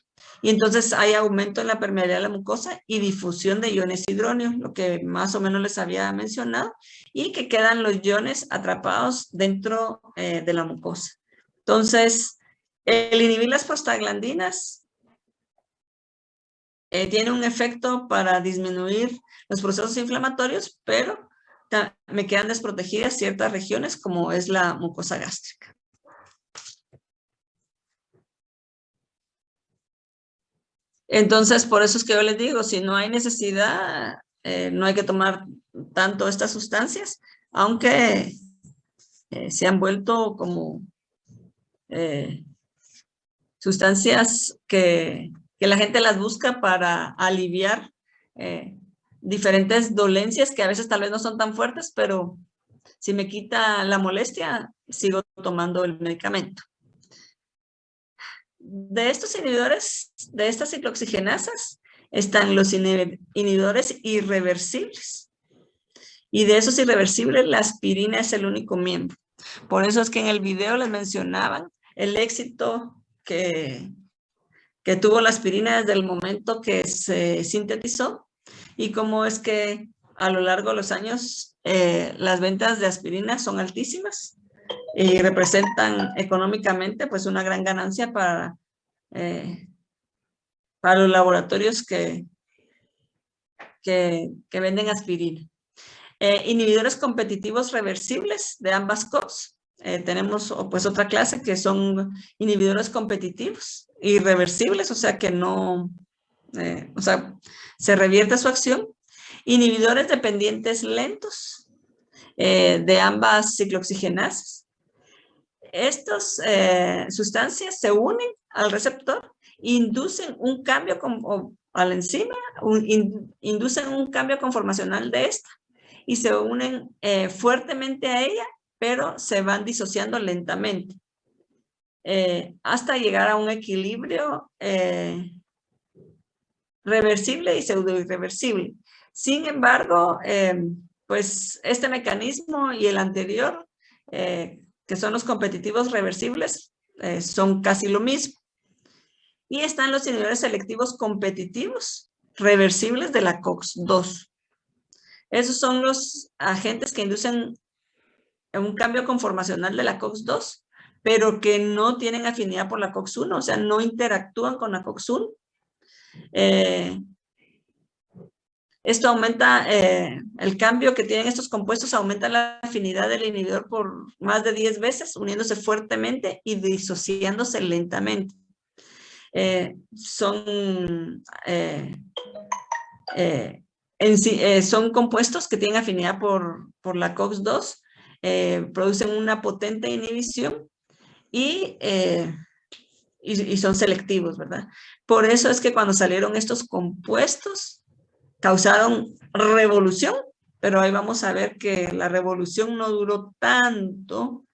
y entonces hay aumento en la permeabilidad de la mucosa y difusión de iones hidróneos, lo que más o menos les había mencionado, y que quedan los iones atrapados dentro de la mucosa. Entonces, el inhibir las prostaglandinas tiene un efecto para disminuir los procesos inflamatorios, pero me quedan desprotegidas ciertas regiones como es la mucosa gástrica. Entonces, por eso es que yo les digo, si no hay necesidad, no hay que tomar tanto estas sustancias, aunque se han vuelto como sustancias que la gente las busca para aliviar diferentes dolencias que a veces tal vez no son tan fuertes, pero si me quita la molestia, sigo tomando el medicamento. De estos inhibidores, de estas ciclooxigenasas, están los inhibidores irreversibles. Y de esos irreversibles, la aspirina es el único miembro. Por eso es que en el video les mencionaban el éxito que tuvo la aspirina desde el momento que se sintetizó y cómo es que a lo largo de los años las ventas de aspirina son altísimas y representan económicamente pues una gran ganancia para los laboratorios que venden aspirina. Inhibidores competitivos reversibles de ambas COX. Tenemos pues otra clase que son inhibidores competitivos y reversibles, o sea que no, se revierte su acción. Inhibidores dependientes lentos de ambas ciclooxigenasas. Estas sustancias se unen al receptor, inducen un cambio a la enzima, inducen un cambio conformacional de esta y se unen fuertemente a ella, pero se van disociando lentamente hasta llegar a un equilibrio reversible y pseudo-irreversible. Sin embargo, pues este mecanismo y el anterior, que son los competitivos reversibles, son casi lo mismo. Y están los inhibidores selectivos competitivos reversibles de la COX-2. Esos son los agentes que inducen un cambio conformacional de la COX-2, pero que no tienen afinidad por la COX-1, o sea, no interactúan con la COX-1. Esto aumenta, el cambio que tienen estos compuestos aumenta la afinidad del inhibidor por más de 10 veces, uniéndose fuertemente y disociándose lentamente. Son compuestos que tienen afinidad por la COX-2, producen una potente inhibición y son selectivos, ¿verdad? Por eso es que cuando salieron estos compuestos, causaron revolución, pero ahí vamos a ver que la revolución no duró tanto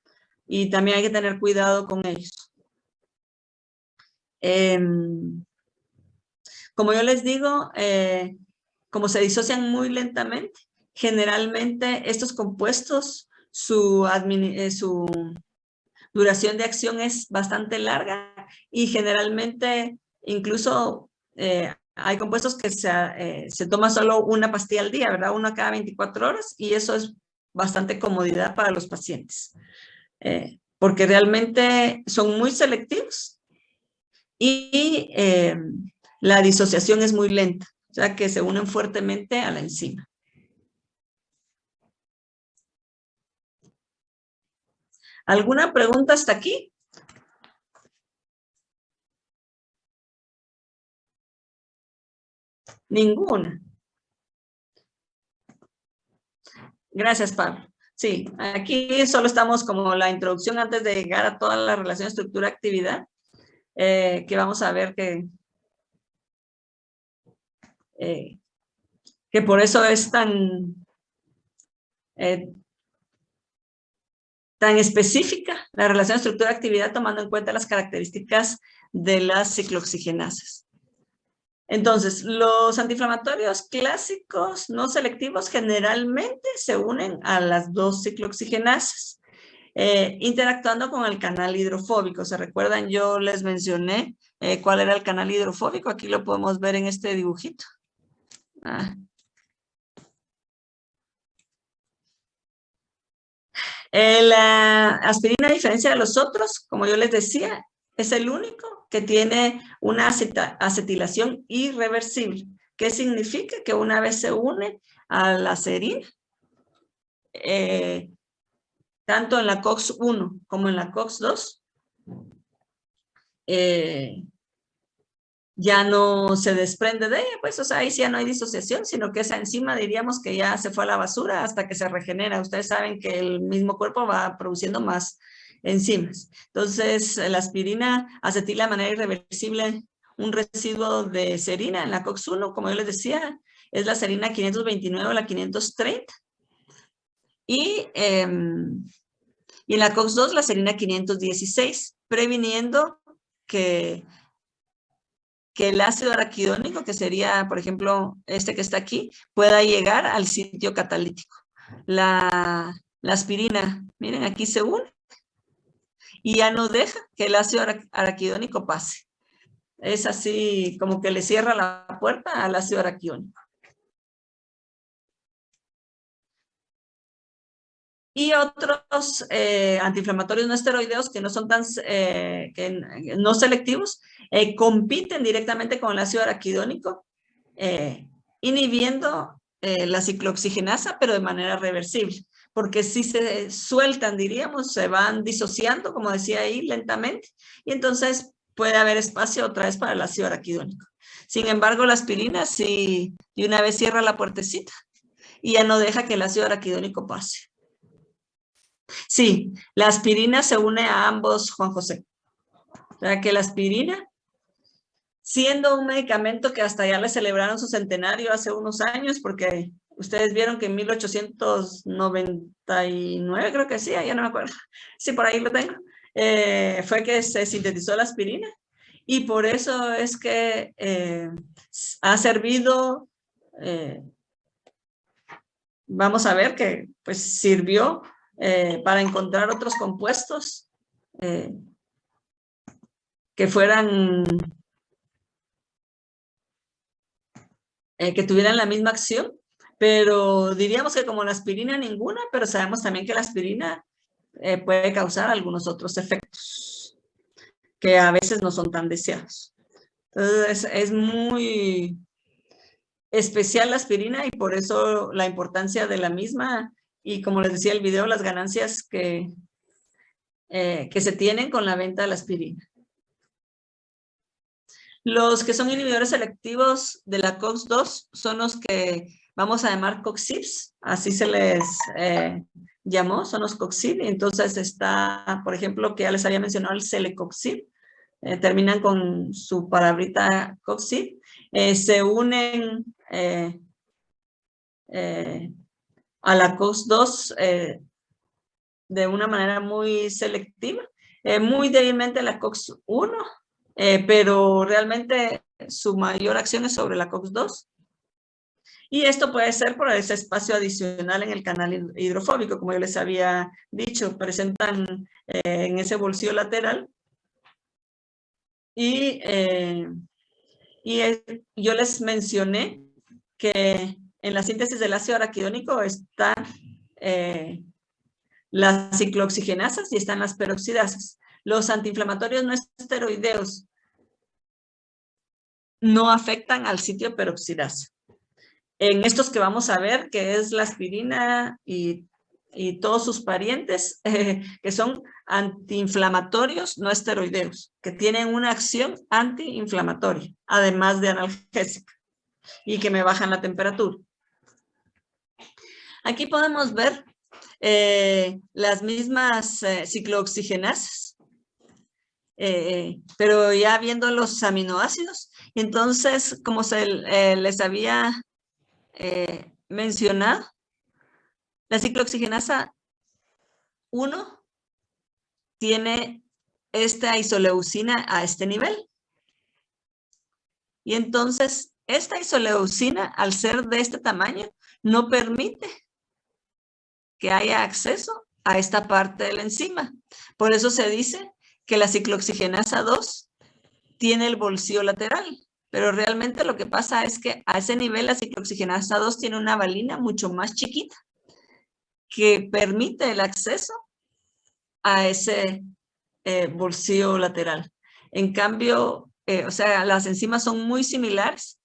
y también hay que tener cuidado con ellos. Como yo les digo, como se disocian muy lentamente, generalmente estos compuestos, su duración de acción es bastante larga y generalmente incluso hay compuestos que se toma solo una pastilla al día, ¿verdad? Uno cada 24 horas y eso es bastante comodidad para los pacientes. Porque realmente son muy selectivos y la disociación es muy lenta, o sea que se unen fuertemente a la enzima. ¿Alguna pregunta hasta aquí? Ninguna. Gracias, Pablo. Sí, aquí solo estamos como la introducción antes de llegar a toda la relación estructura-actividad, que vamos a ver que por eso es tan específica la relación estructura-actividad tomando en cuenta las características de las ciclooxigenasas. Entonces, los antiinflamatorios clásicos no selectivos generalmente se unen a las dos ciclooxigenasas, interactuando con el canal hidrofóbico. ¿Se recuerdan? Yo les mencioné cuál era el canal hidrofóbico. Aquí lo podemos ver en este dibujito. La aspirina, a diferencia de los otros, como yo les decía, es el único que tiene una acetilación irreversible. ¿Qué significa? Que una vez se une a la serina, tanto en la COX-1 como en la COX-2, ya no se desprende de ella, pues, o sea, ahí sí ya no hay disociación, sino que esa enzima diríamos que ya se fue a la basura hasta que se regenera. Ustedes saben que el mismo cuerpo va produciendo más enzimas. Entonces, la aspirina acetila de manera irreversible un residuo de serina en la COX-1, como yo les decía, es la serina 529 o la 530. Y en la COX-2 la serina 516, previniendo que el ácido araquidónico, que sería, por ejemplo, este que está aquí, pueda llegar al sitio catalítico. La aspirina, miren, aquí se une y ya no deja que el ácido araquidónico pase. Es así como que le cierra la puerta al ácido araquidónico. Y otros antiinflamatorios no esteroideos que no son tan no selectivos, compiten directamente con el ácido araquidónico, inhibiendo la ciclooxigenasa, pero de manera reversible, porque si se sueltan, diríamos, se van disociando, como decía ahí, lentamente, y entonces puede haber espacio otra vez para el ácido araquidónico. Sin embargo, la aspirina sí de una vez cierra la puertecita y ya no deja que el ácido araquidónico pase. Sí, la aspirina se une a ambos, Juan José. O sea que la aspirina, siendo un medicamento que hasta ya le celebraron su centenario hace unos años, porque ustedes vieron que en 1899, creo que sí, ya no me acuerdo, sí, por ahí lo tengo, fue que se sintetizó la aspirina, y por eso es que ha servido, vamos a ver que pues sirvió para encontrar otros compuestos que fueran, que tuvieran la misma acción, pero diríamos que como la aspirina ninguna, pero sabemos también que la aspirina puede causar algunos otros efectos que a veces no son tan deseados. Entonces es muy especial la aspirina y por eso la importancia de la misma y como les decía el video, las ganancias que se tienen con la venta de la aspirina. Los que son inhibidores selectivos de la COX-2 son los que vamos a llamar COX-CIPs, así se les llamó, son los COX-CIP. Entonces está, por ejemplo, que ya les había mencionado el Celecoxib, terminan con su palabrita COX-CIP, se unen a la COX-2 de una manera muy selectiva, muy débilmente la COX-1, pero realmente su mayor acción es sobre la COX-2. Y esto puede ser por ese espacio adicional en el canal hidrofóbico, como yo les había dicho, presentan en ese bolsillo lateral. Y yo les mencioné que en la síntesis del ácido araquidónico están las ciclooxigenasas y están las peroxidasas. Los antiinflamatorios no esteroideos no afectan al sitio peroxidasa. En estos que vamos a ver, que es la aspirina y todos sus parientes, que son antiinflamatorios no esteroideos, que tienen una acción antiinflamatoria, además de analgésica, y que me bajan la temperatura. Aquí podemos ver las mismas ciclooxigenasas, pero ya viendo los aminoácidos. Entonces, como les había mencionado, la ciclooxigenasa 1 tiene esta isoleucina a este nivel. Y entonces, esta isoleucina, al ser de este tamaño, no permite que haya acceso a esta parte de la enzima. Por eso se dice que la ciclooxigenasa 2 tiene el bolsillo lateral, pero realmente lo que pasa es que a ese nivel la ciclooxigenasa 2 tiene una valina mucho más chiquita que permite el acceso a ese bolsillo lateral. En cambio, o sea, las enzimas son muy similares.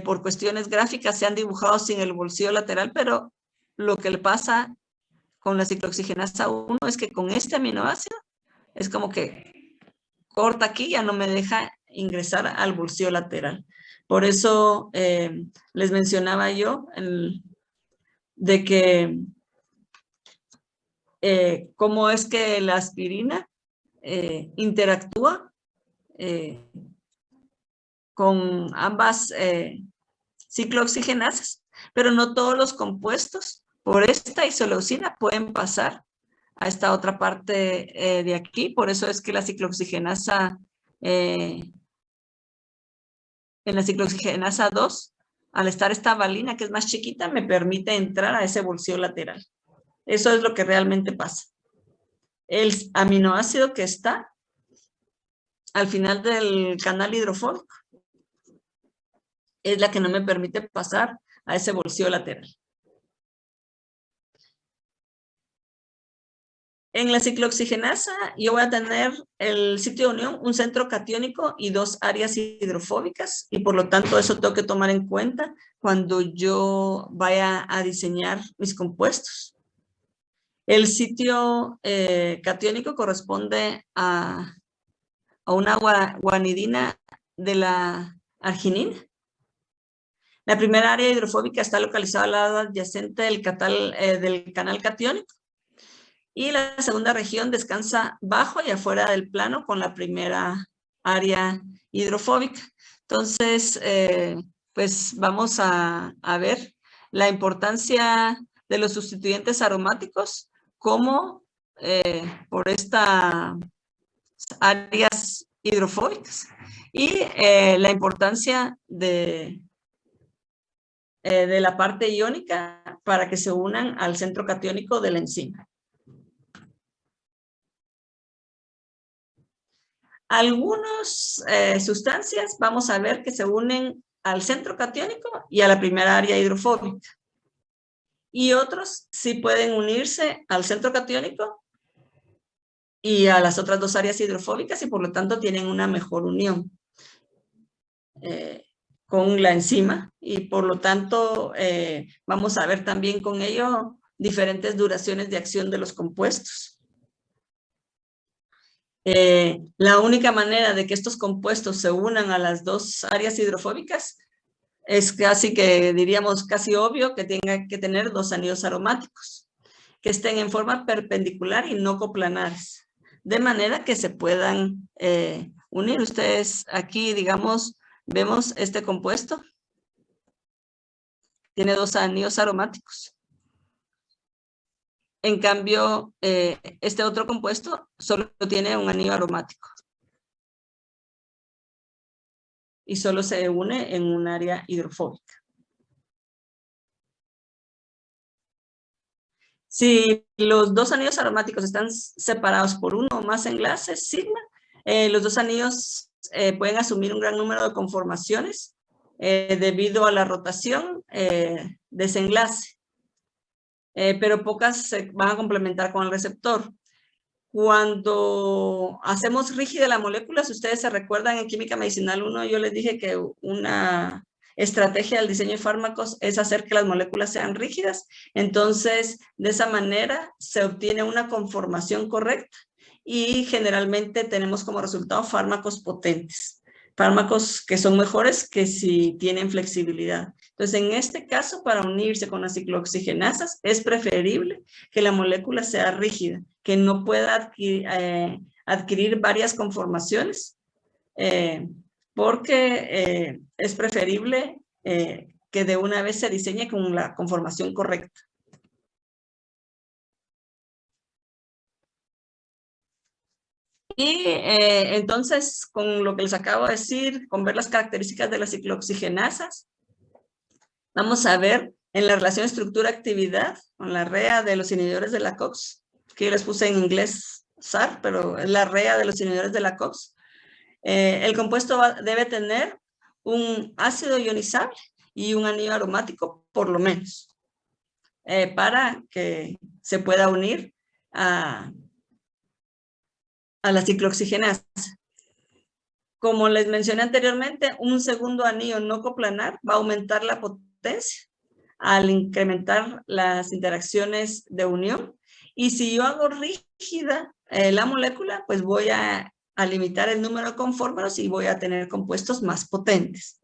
Por cuestiones gráficas se han dibujado sin el bolsillo lateral, pero lo que le pasa con la ciclooxigenasa 1 es que con este aminoácido es como que corta aquí, ya no me deja ingresar al bolsillo lateral. Por eso les mencionaba yo de que cómo es que la aspirina interactúa con ambas ciclooxigenasas, pero no todos los compuestos por esta isoleucina pueden pasar a esta otra parte de aquí. Por eso es que la ciclooxigenasa, en la ciclooxigenasa 2, al estar esta valina que es más chiquita, me permite entrar a ese bolsillo lateral. Eso es lo que realmente pasa. El aminoácido que está al final del canal hidrofóbico es la que no me permite pasar a ese bolsillo lateral. En la ciclooxigenasa yo voy a tener el sitio de unión, un centro catiónico y 2 áreas hidrofóbicas, y por lo tanto eso tengo que tomar en cuenta cuando yo vaya a diseñar mis compuestos. El sitio catiónico corresponde a una guanidina de la arginina. La primera área hidrofóbica está localizada al lado adyacente del canal catiónico, y la segunda región descansa bajo y afuera del plano con la primera área hidrofóbica. Entonces, pues vamos a ver la importancia de los sustituyentes aromáticos como por estas áreas hidrofóbicas, y la importancia de la parte iónica para que se unan al centro catiónico de la enzima. Algunas sustancias vamos a ver que se unen al centro catiónico y a la primera área hidrofóbica. Y otros sí pueden unirse al centro catiónico y a las otras 2 áreas hidrofóbicas, y por lo tanto tienen una mejor unión con la enzima, y por lo tanto vamos a ver también con ello diferentes duraciones de acción de los compuestos. La única manera de que estos compuestos se unan a las 2 áreas hidrofóbicas es casi que diríamos casi obvio que tenga que tener 2 anillos aromáticos que estén en forma perpendicular y no coplanares, de manera que se puedan unir. Ustedes aquí, digamos, vemos este compuesto. Tiene 2 anillos aromáticos. En cambio, este otro compuesto solo tiene un anillo aromático y solo se une en un área hidrofóbica. Si los 2 anillos aromáticos están separados por uno o más enlaces sigma, los 2 anillos pueden asumir un gran número de conformaciones debido a la rotación de ese enlace, pero pocas se van a complementar con el receptor. Cuando hacemos rígida la molécula, si ustedes se recuerdan en Química Medicinal 1, yo les dije que una estrategia del diseño de fármacos es hacer que las moléculas sean rígidas. Entonces, de esa manera se obtiene una conformación correcta y generalmente tenemos como resultado fármacos potentes, fármacos que son mejores que si tienen flexibilidad. Entonces, en este caso, para unirse con las ciclooxigenasas, es preferible que la molécula sea rígida, que no pueda adquirir varias conformaciones, porque es preferible que de una vez se diseñe con la conformación correcta. Y entonces, con lo que les acabo de decir, con ver las características de las ciclooxigenasas, vamos a ver en la relación estructura-actividad con la REA de los inhibidores de la COX, que yo les puse en inglés SAR, pero es la REA de los inhibidores de la COX. El compuesto debe tener un ácido ionizable y un anillo aromático, por lo menos, para que se pueda unir a la ciclooxigenasa. como les mencioné anteriormente, un segundo anillo no coplanar va a aumentar la potencia al incrementar las interacciones de unión. Y si yo hago rígida la molécula, pues voy a limitar el número de conformeros y voy a tener compuestos más potentes.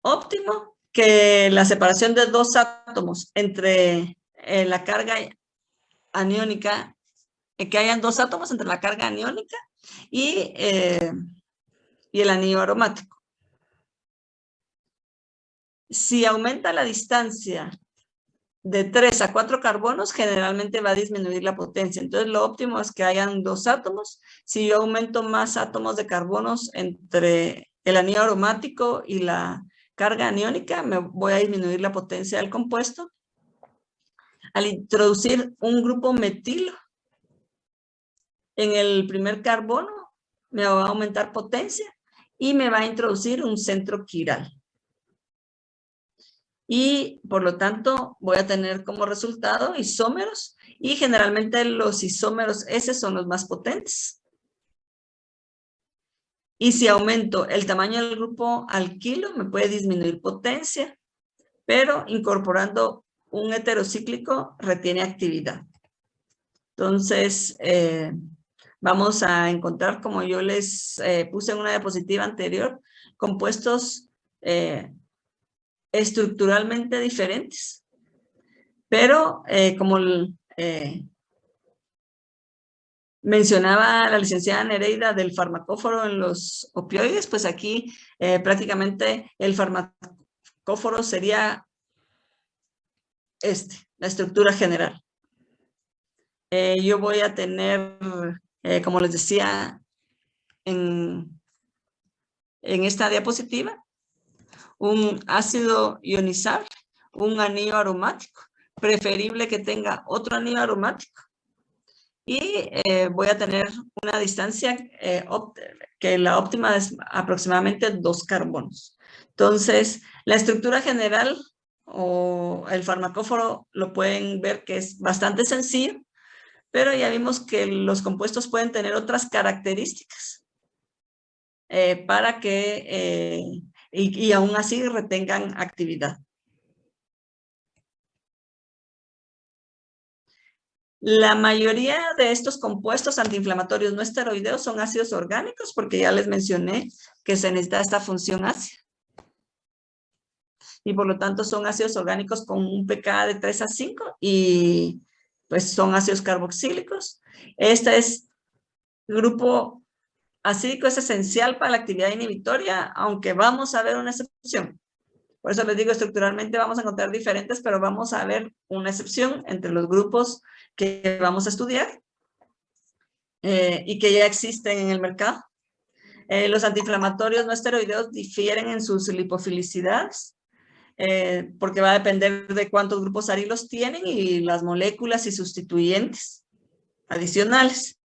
Óptimo que la separación de dos átomos entre la carga aniónica, que hayan dos átomos entre la carga aniónica y el anillo aromático. Si aumenta la distancia de 3 a 4 carbonos, generalmente va a disminuir la potencia. Entonces, lo óptimo es que hayan dos átomos. Si yo aumento más átomos de carbonos entre el anillo aromático y la carga aniónica, me voy a disminuir la potencia del compuesto. Al introducir un grupo metilo en el primer carbono, me va a aumentar potencia y me va a introducir un centro quiral. Y por lo tanto voy a tener como resultado isómeros, y generalmente los isómeros S son los más potentes. Y si aumento el tamaño del grupo alquilo, me puede disminuir potencia, pero incorporando un heterocíclico retiene actividad. Entonces, vamos a encontrar, como yo les puse en una diapositiva anterior, compuestos estructuralmente diferentes. Pero como mencionaba la licenciada Nereida del farmacóforo en los opioides, pues aquí prácticamente el farmacóforo sería la estructura general. Yo voy a tener, como les decía en esta diapositiva, un ácido ionizable, un anillo aromático, preferible que tenga otro anillo aromático, y voy a tener una distancia que la óptima es aproximadamente 2 carbonos. Entonces, la estructura general o el farmacóforo lo pueden ver que es bastante sencillo, pero ya vimos que los compuestos pueden tener otras características para que y aún así retengan actividad. La mayoría de estos compuestos antiinflamatorios no esteroideos son ácidos orgánicos, porque ya les mencioné que se necesita esta función ácida. Y por lo tanto son ácidos orgánicos con un pKa de 3 a 5 y pues son ácidos carboxílicos. Este grupo acídico es esencial para la actividad inhibitoria, aunque vamos a ver una excepción. Por eso les digo, estructuralmente vamos a encontrar diferentes, pero vamos a ver una excepción entre los grupos que vamos a estudiar y que ya existen en el mercado. Los antiinflamatorios no esteroideos difieren en sus lipofilicidades, porque va a depender de cuántos grupos arilos tienen y las moléculas y sustituyentes adicionales.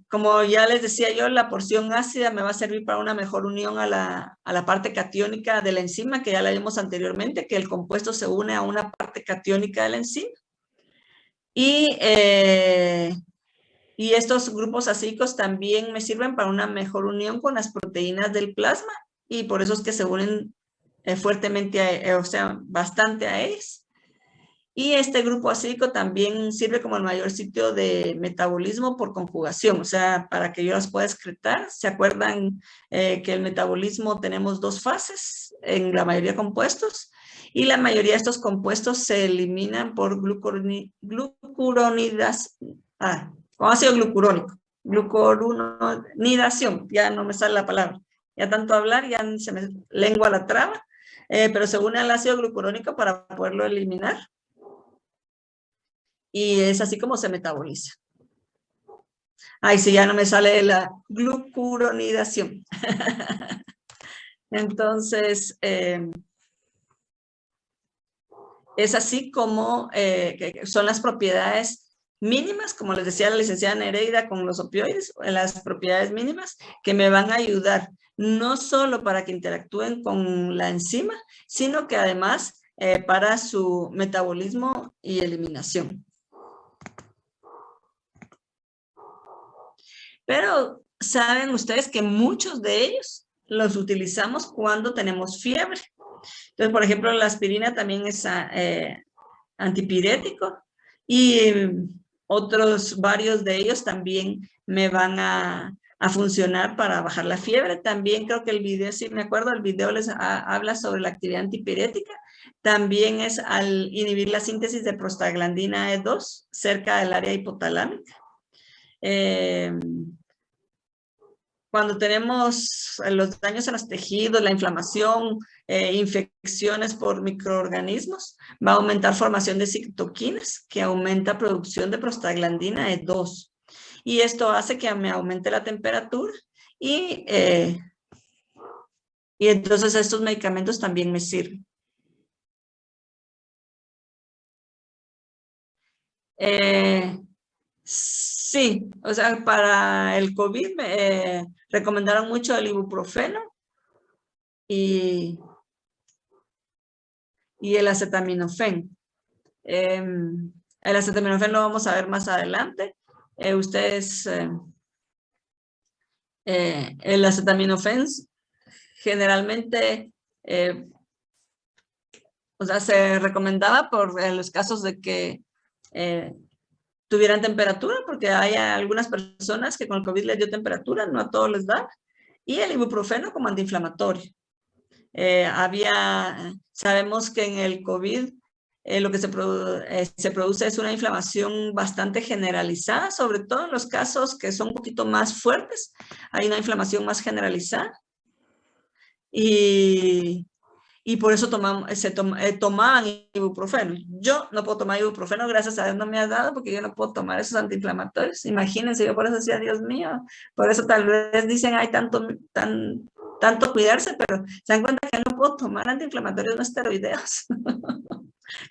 Como ya les decía yo, la porción ácida me va a servir para una mejor unión a la parte catiónica de la enzima, que ya la vimos anteriormente, que el compuesto se une a una parte catiónica de la enzima. Y estos grupos acídicos también me sirven para una mejor unión con las proteínas del plasma, y por eso es que se unen fuertemente, o sea, bastante a ellas. Y este grupo acídico también sirve como el mayor sitio de metabolismo por conjugación, o sea, para que yo las pueda excretar. ¿Se acuerdan que el metabolismo tenemos 2 fases en la mayoría de compuestos? Y la mayoría de estos compuestos se eliminan por glucuronidación, con ácido glucurónico, glucuronidación, ya no me sale la palabra. Ya tanto hablar, ya se me lengua la traba, pero se une al ácido glucurónico para poderlo eliminar. Y es así como se metaboliza. Ay, sí, ya no me sale la glucuronidación. Entonces, es así como que son las propiedades mínimas, como les decía la licenciada Nereida con los opioides, las propiedades mínimas que me van a ayudar no solo para que interactúen con la enzima, sino que además para su metabolismo y eliminación. Pero saben ustedes que muchos de ellos los utilizamos cuando tenemos fiebre. Entonces, por ejemplo, la aspirina también es antipirético y otros varios de ellos también me van a funcionar para bajar la fiebre. También creo que el video, si me acuerdo, el video les habla sobre la actividad antipirética. También es al inhibir la síntesis de prostaglandina E2 cerca del área hipotalámica. Cuando tenemos los daños en los tejidos, la inflamación, infecciones por microorganismos, va a aumentar formación de citoquinas, que aumenta producción de prostaglandina E2. Y esto hace que me aumente la temperatura y entonces estos medicamentos también me sirven. Sí, o sea, para el COVID me recomendaron mucho el ibuprofeno y el acetaminofén. El acetaminofén lo vamos a ver más adelante. El acetaminofén generalmente, o sea, se recomendaba por los casos de que tuvieran temperatura, porque hay algunas personas que con el COVID les dio temperatura, no a todos les da, y el ibuprofeno como antiinflamatorio. Sabemos que en el COVID lo que se produce es una inflamación bastante generalizada, sobre todo en los casos que son un poquito más fuertes, hay una inflamación más generalizada. Y por eso tomaban ibuprofeno. Yo no puedo tomar ibuprofeno, gracias a Dios no me ha dado, porque yo no puedo tomar esos antiinflamatorios. Imagínense, yo por eso decía, Dios mío, por eso tal vez dicen, hay tanto cuidarse, pero se dan cuenta que no puedo tomar antiinflamatorios no esteroideos.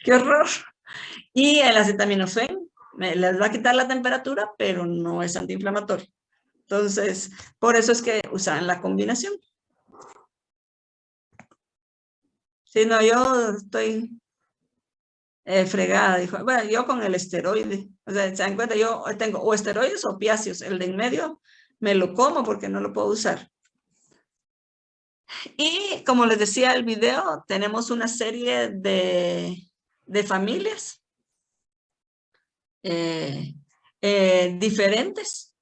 ¡Qué horror! Y el acetaminofén les va a quitar la temperatura, pero no es antiinflamatorio. Entonces, por eso es que usan la combinación. Sí, no, yo estoy fregada, dijo. Bueno, yo con el esteroide. O sea, se dan cuenta, yo tengo o esteroides o opiáceos. El de en medio me lo como porque no lo puedo usar. Y como les decía el video, tenemos una serie de familias diferentes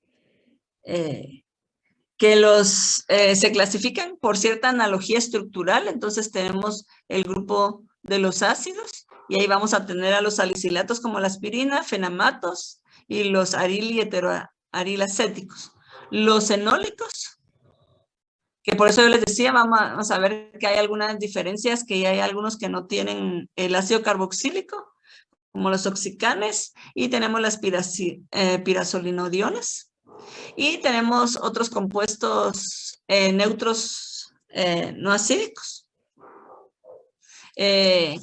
que se clasifican por cierta analogía estructural. Entonces tenemos el grupo de los ácidos y ahí vamos a tener a los salicilatos como la aspirina, fenamatos y los aril y heteroarilacéticos. Los enólicos, que por eso yo les decía, vamos a ver que hay algunas diferencias, que hay algunos que no tienen el ácido carboxílico, como los oxicanes, y tenemos las pirazolinodiones. Y tenemos otros compuestos neutros no acídicos, que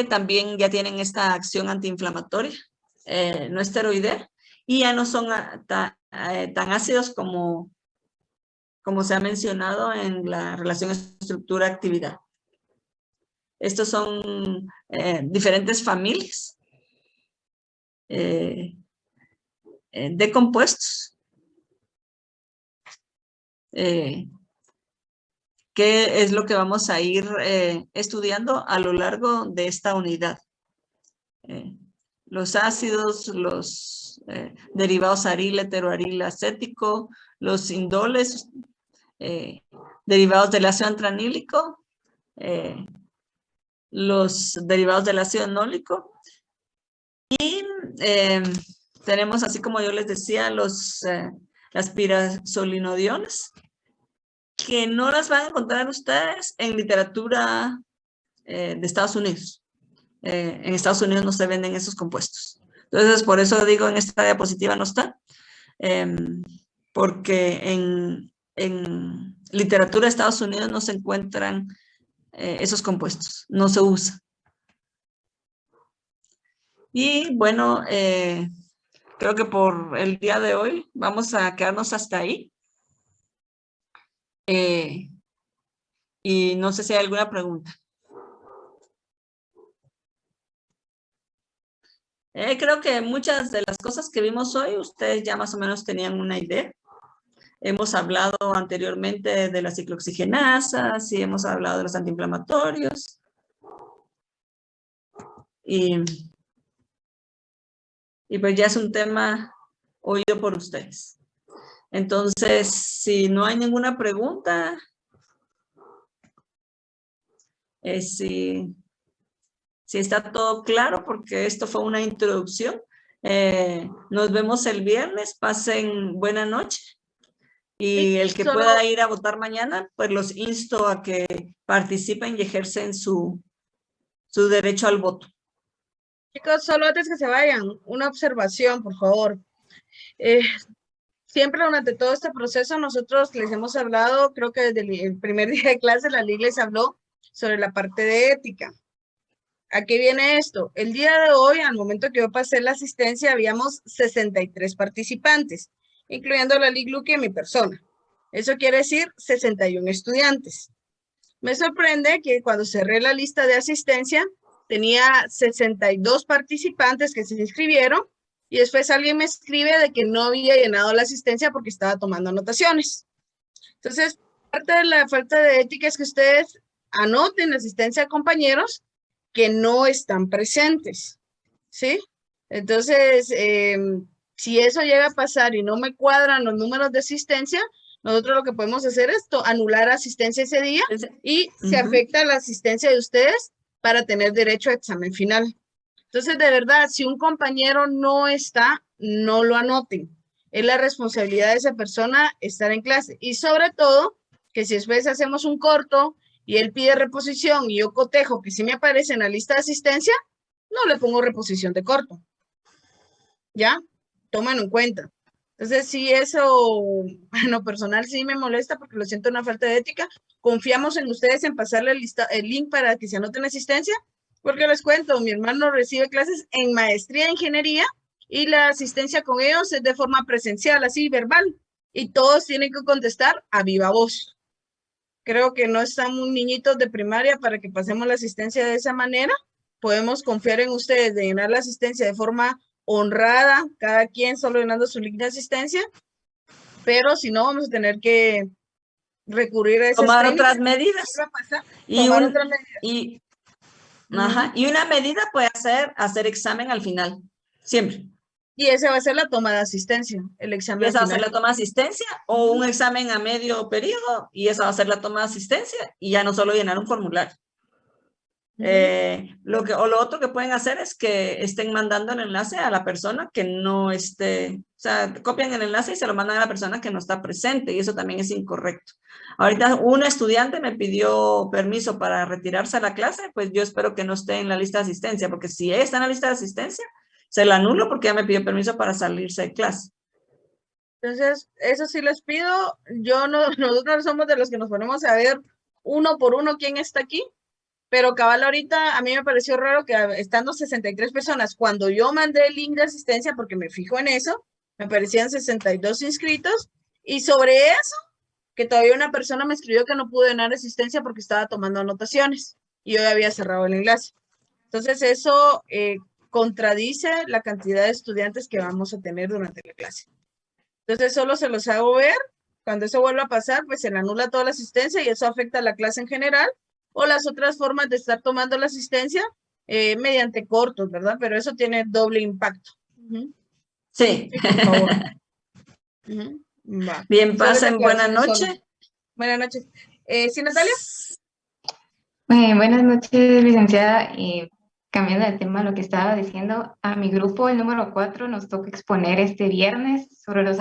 también ya tienen esta acción antiinflamatoria, no esteroidea, y ya no son tan ácidos como se ha mencionado en la relación estructura-actividad. Estos son diferentes familias de compuestos. ¿Qué es lo que vamos a ir estudiando a lo largo de esta unidad? Los ácidos, los derivados aril, heteroaril, acético, los indoles, derivados del ácido antranílico, los derivados del ácido enólico y tenemos, así como yo les decía, las pirazolinodiones, que no las van a encontrar ustedes en literatura de Estados Unidos. En Estados Unidos no se venden esos compuestos. Entonces, por eso digo, en esta diapositiva no está, porque en literatura de Estados Unidos no se encuentran esos compuestos, no se usa. Y bueno, creo que por el día de hoy vamos a quedarnos hasta ahí. Y no sé si hay alguna pregunta. Creo que muchas de las cosas que vimos hoy, ustedes ya más o menos tenían una idea. Hemos hablado anteriormente de las ciclooxigenasas y hemos hablado de los antiinflamatorios. Y pues ya es un tema oído por ustedes. Entonces, si no hay ninguna pregunta, si está todo claro, porque esto fue una introducción. Nos vemos el viernes, pasen buena noche. Y el que pueda ir a votar mañana, pues los insto a que participen y ejercen su derecho al voto. Chicos, solo antes que se vayan, una observación, por favor. Siempre durante todo este proceso nosotros les hemos hablado, creo que desde el primer día de clase la Liga les habló sobre la parte de ética. ¿A qué viene esto? El día de hoy, al momento que yo pasé la asistencia, habíamos 63 participantes, incluyendo la Liga Luque y mi persona. Eso quiere decir 61 estudiantes. Me sorprende que cuando cerré la lista de asistencia, tenía 62 participantes que se inscribieron y después alguien me escribe de que no había llenado la asistencia porque estaba tomando anotaciones. Entonces, parte de la falta de ética es que ustedes anoten la asistencia a compañeros que no están presentes, ¿sí? Entonces, si eso llega a pasar y no me cuadran los números de asistencia, nosotros lo que podemos hacer es anular asistencia ese día y se afecta la asistencia de ustedes para tener derecho a examen final. Entonces, de verdad, si un compañero no está, no lo anoten. Es la responsabilidad de esa persona estar en clase. Y sobre todo, que si después hacemos un corto y él pide reposición y yo cotejo que sí me aparece en la lista de asistencia, no le pongo reposición de corto. ¿Ya? Tómenlo en cuenta. Entonces, sí, eso, bueno, personal sí me molesta porque lo siento una falta de ética. Confiamos en ustedes en pasarle el link para que se anoten asistencia, porque les cuento, mi hermano recibe clases en maestría de ingeniería y la asistencia con ellos es de forma presencial, así, verbal, y todos tienen que contestar a viva voz. Creo que no estamos niñitos de primaria para que pasemos la asistencia de esa manera. Podemos confiar en ustedes de llenar la asistencia de forma honrada, cada quien solo llenando su link de asistencia, pero si no, vamos a tener que recurrir a esas tomar otras medidas. Y una medida puede ser hacer examen al final, siempre. Y esa va a ser la toma de asistencia, el examen. Esa va a ser la toma de asistencia o un examen a medio periodo y esa va a ser la toma de asistencia y ya no solo llenar un formulario. Lo otro que pueden hacer es que estén mandando el enlace a la persona que no esté, o sea, copian el enlace y se lo mandan a la persona que no está presente y eso también es incorrecto. Ahorita un estudiante me pidió permiso para retirarse a la clase, pues yo espero que no esté en la lista de asistencia, porque si está en la lista de asistencia, se la anulo porque ya me pidió permiso para salirse de clase. Entonces, eso sí les pido, nosotros somos de los que nos ponemos a ver uno por uno quién está aquí, pero cabal ahorita a mí me pareció raro que estando 63 personas, cuando yo mandé el link de asistencia, porque me fijo en eso, me aparecían 62 inscritos, y sobre eso, que todavía una persona me escribió que no pudo llenar asistencia porque estaba tomando anotaciones, y yo ya había cerrado el enlace. Entonces eso contradice la cantidad de estudiantes que vamos a tener durante la clase. Entonces solo se los hago ver, cuando eso vuelva a pasar, pues se le anula toda la asistencia y eso afecta a la clase en general, o las otras formas de estar tomando la asistencia mediante cortos, ¿verdad? Pero eso tiene doble impacto. Sí. Por favor. Bien, pasen buena noche. Buenas noches. ¿Sí, Natalia? Buenas noches, licenciada. Cambiando de tema lo que estaba diciendo, a mi grupo, el número 4, nos toca exponer este viernes sobre los